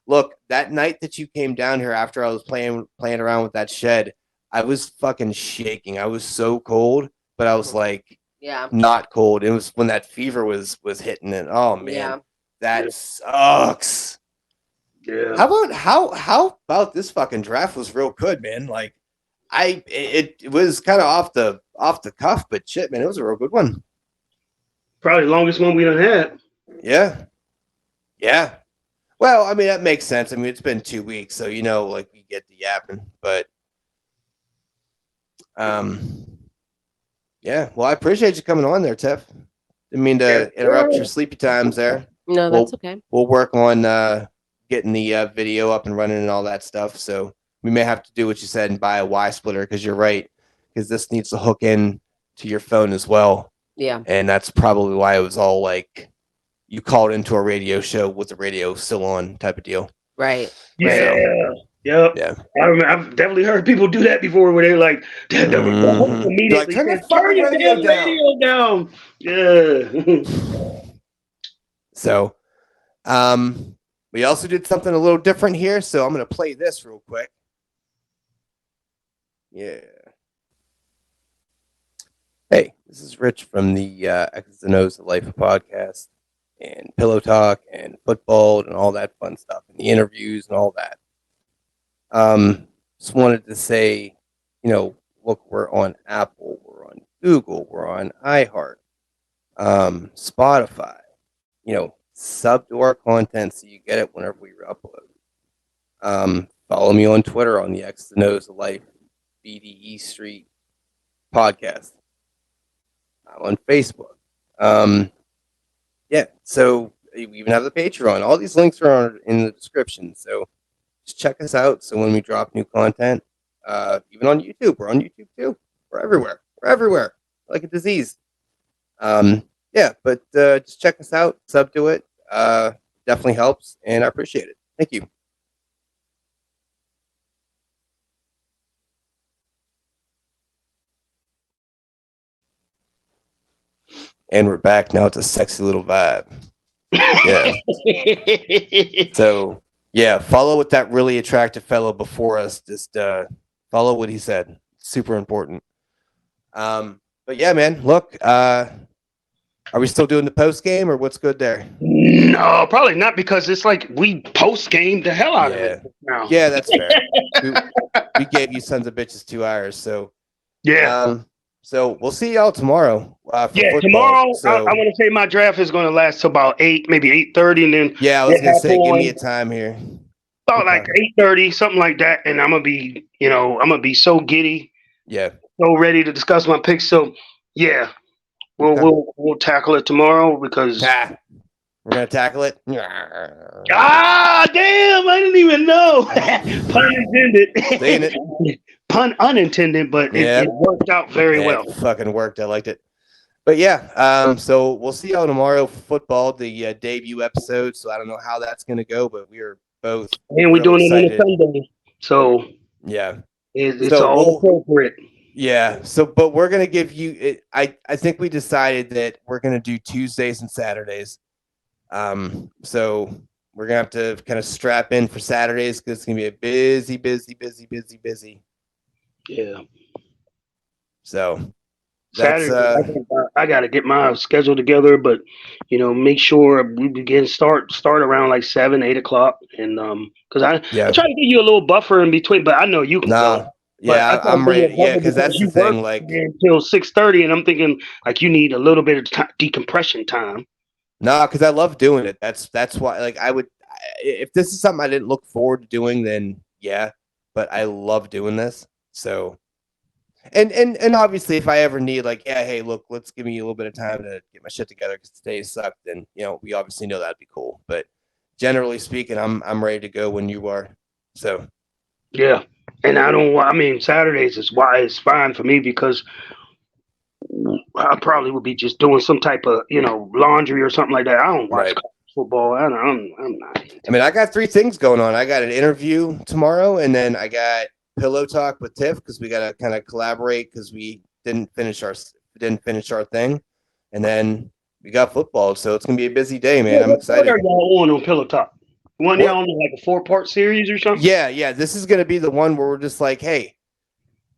Look, that night that you came down here after I was playing around with that shed, I was fucking shaking. I was so cold, but I was like, Yeah. not cold. It was when that fever was hitting it. Oh man, Yeah. that sucks. Yeah. How about this fucking draft was real good, man? Like, it was kind of off the cuff, but shit, man, it was a real good one. Probably the longest one we done had. Yeah. Yeah. Well, I mean, that makes sense. I mean, it's been 2 weeks, so like we get the yapping, but yeah. Well, I appreciate you coming on there, Tiff. Didn't mean to interrupt your sleepy times there. No, that's okay. We'll work on getting the video up and running and all that stuff. So we may have to do what you said and buy a Y splitter because you're right, because this needs to hook in to your phone as well. Yeah. And that's probably why it was all like you called into a radio show with the radio still on type of deal. Right. Yeah. Yep. Yeah. I've definitely heard people do that before where they're like, the host immediately like, turn the says, fucking your radio damn down." radio down. Yeah. So we also did something a little different here. So I'm going to play this real quick. Yeah. Hey, this is Rich from the X's and O's of Life podcast and Pillow Talk and football and all that fun stuff and the interviews and all that. Just wanted to say, look, we're on Apple, we're on Google, we're on iHeart, Spotify. Sub to our content so you get it whenever we upload. Follow me on Twitter on the X's and O's of Life BDE Street podcast. I'm on Facebook. Yeah, so we even have the Patreon. All these links are in the description. So just check us out. So when we drop new content, even on YouTube, we're on YouTube too. We're everywhere. We're everywhere, like a disease. Yeah, but just check us out. Sub to it. Definitely helps, and I appreciate it. Thank you. And we're back now. It's a sexy little vibe. Yeah. So, yeah, follow what that really attractive fellow before us. Just follow what he said. Super important. But yeah, man, look, are we still doing the post game or what's good there? No, probably not, because it's like we post game the hell out of it now. Yeah, that's fair. we gave you sons of bitches 2 hours. So, yeah. So we'll see y'all tomorrow. For football. Tomorrow. So, I want to say my draft is going to last till about 8, maybe 8:30, and then yeah, I was gonna say, give me a time here. About like 8:30, something like that, and I'm gonna be so giddy, Yeah, so ready to discuss my picks. So yeah, we'll tackle it tomorrow because we're gonna tackle it. damn, I didn't even know. Pun intended. Saying it. Pun unintended, but it worked out very well. It fucking worked. I liked it. But yeah, so we'll see y'all tomorrow for football, the debut episode. So I don't know how that's gonna go, but we are both. And we're doing it on a Sunday, so yeah, it's all appropriate. Yeah. So, but we're gonna give you. I think we decided that we're gonna do Tuesdays and Saturdays. So we're gonna have to kind of strap in for Saturdays because it's gonna be a busy. Yeah. So Saturday, I got to get my schedule together, but make sure we begin start around like 7, 8 o'clock, and because I try to give you a little buffer in between, but I know you can. Yeah, I'm ready. Yeah, because that's the thing. Like until 6:30, and I'm thinking like you need a little bit of decompression time. No, because I love doing it. That's why. Like I would, if this is something I didn't look forward to doing, then yeah. But I love doing this. So, and obviously, if I ever need like, yeah, hey, look, let's give me a little bit of time to get my shit together because today sucked. Then we obviously know that'd be cool. But generally speaking, I'm ready to go when you are. So, yeah, and I mean, Saturdays is why it's fine for me because I probably would be just doing some type of laundry or something like that. I don't watch college football. I'm not. I mean, I got 3 things going on. I got an interview tomorrow, and then I got pillow talk with Tiff because we got to kind of collaborate because we didn't finish our thing, and then we got football. So it's gonna be a busy day, man. I'm excited. What are y'all on Pillow Talk? One y'all on like a 4-part series or something? Yeah. This is gonna be the one where we're just like, hey,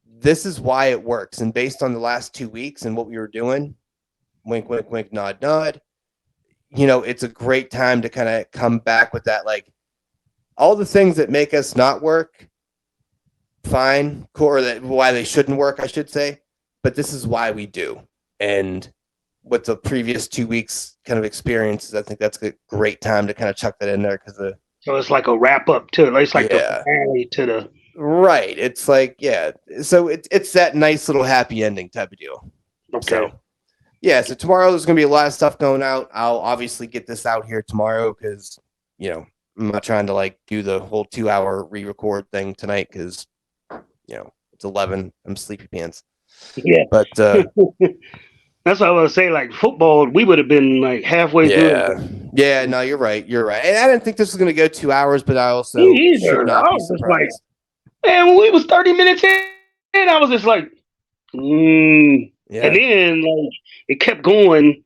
this is why it works, and based on the last 2 weeks and what we were doing, wink, wink, wink, nod, nod. You know, it's a great time to kind of come back with that, like all the things that make us not work, fine, cool, or that why they shouldn't work, I should say. But this is why we do. And with the previous 2 weeks kind of experiences, I think that's a great time to kind of chuck that in there because so it's like a wrap up to it. It's like the finale to the right. It's like so it's that nice little happy ending type of deal. okay. So, so tomorrow there's gonna be a lot of stuff going out. I'll obviously get this out here tomorrow because I'm not trying to like do the whole 2-hour re-record thing tonight because it's 11. I'm sleepy pants. Yeah, but that's what I was saying. Like football, we would have been like halfway through. Yeah. No, you're right. You're right. And I didn't think this was gonna go 2 hours, but I also should not be surprised. Man, when we was 30 minutes in, I was just like, Yeah. And then like it kept going.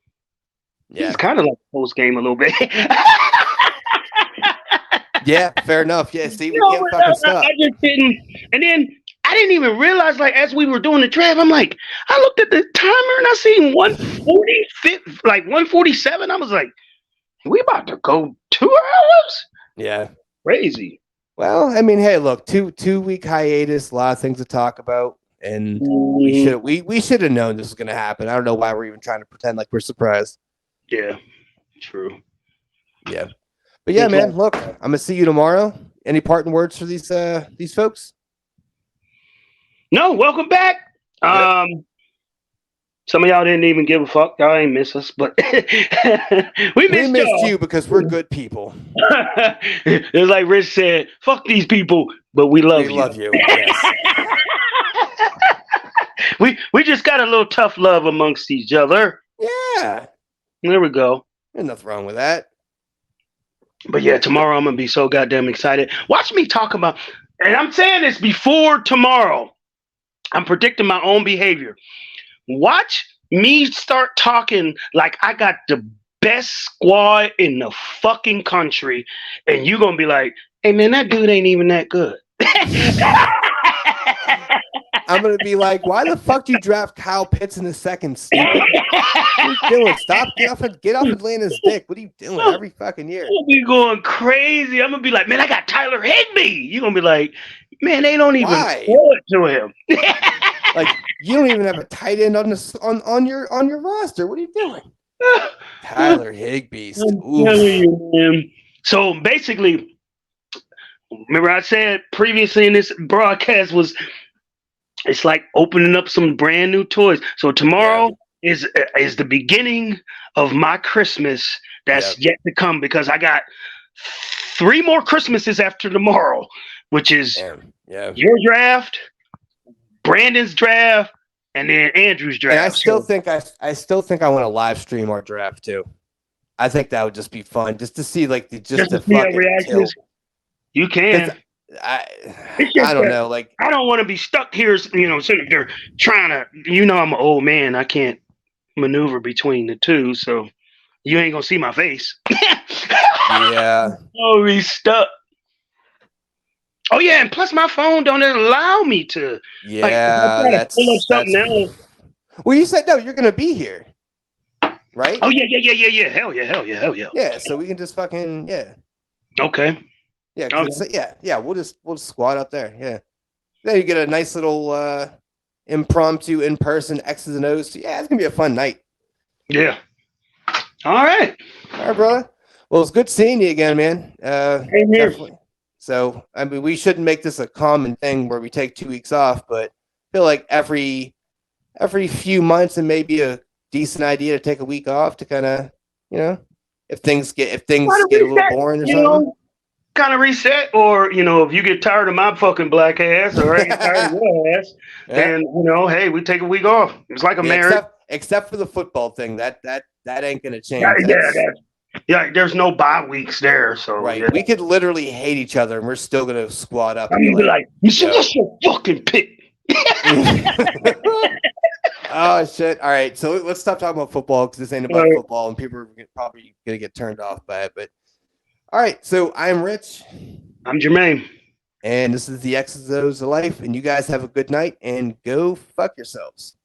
Yeah. It's kind of like post game a little bit. Yeah, fair enough. Yeah, see, we can't fucking stop. I just didn't, and then I didn't even realize, like, as we were doing the draft, I'm like, I looked at the timer and I seen 140, like 147. I was like, we about to go 2 hours? Yeah. Crazy. Well, I mean, hey, look, two week hiatus, a lot of things to talk about, and we should have known this was going to happen. I don't know why we're even trying to pretend like we're surprised. Yeah, true. Yeah, but yeah, man, look, I'm gonna see you tomorrow. Any parting words for these folks? No, welcome back. Some of y'all didn't even give a fuck. Y'all ain't miss us, but we missed you because we're good people. It's like Rich said, fuck these people, but we love you. We love you. Yes. we just got a little tough love amongst each other. Yeah. There we go. There's nothing wrong with that. But yeah, tomorrow I'm gonna be so goddamn excited. Watch me talk about, and I'm saying this before tomorrow. I'm predicting my own behavior. Watch me start talking like I got the best squad in the fucking country, and you're gonna be like, hey man, that dude ain't even that good. I'm gonna be like, why the fuck do you draft Kyle Pitts in the second, stupid? What are you doing? Stop, get off Atlanta's dick. What are you doing every fucking year? I'll be going crazy. I'm gonna be like, man, I got Tyler Higbee. You're gonna be like, man, they don't even throw it to him. Like, you don't even have a tight end on your roster. What are you doing? Tyler Higbee. So basically, remember I said previously in this broadcast it's like opening up some brand new toys. So tomorrow is the beginning of my Christmas that's yet to come, because I got 3 more Christmases after tomorrow, which is your draft, Brandon's draft, and then Andrew's draft. And I still think I want to live stream our draft too. I think that would just be fun, just to see like the fucking reactions. You can. I don't know. Like, I don't want to be stuck here, sitting there trying to. I'm an old man. I can't maneuver between the two, so you ain't gonna see my face. Yeah. Oh, he's stuck. Oh yeah, and plus my phone don't allow me to. Yeah, that's pull up something else. Well, you said no. You're gonna be here, right? Oh yeah. Hell yeah. Yeah, so we can just fucking Okay. Yeah, We'll just squat up there. Yeah. Then you get a nice little impromptu in-person X's and O's. Yeah, it's gonna be a fun night. Yeah. All right, brother. Well, it's good seeing you again, man. Definitely. So, I mean, we shouldn't make this a common thing where we take 2 weeks off, but I feel like every few months, it may be a decent idea to take a week off to kind of, if things get a little boring or something. Kind of reset, or if you get tired of my fucking black ass, or I get tired of your ass, then hey, we take a week off. It's like a marriage, except for the football thing. That ain't gonna change. Yeah, there's no bye weeks there, so Right. yeah. We could literally hate each other and we're still gonna squad up. I'm And gonna be like, "Mister, yo." what's your fucking pick?" Oh shit! All right, so let's stop talking about football because this ain't about Right. football, and people are probably gonna get turned off by it. But all right, so I'm Rich, I'm Jermaine. and this is the X's and O's of life, and you guys have a good night and go fuck yourselves.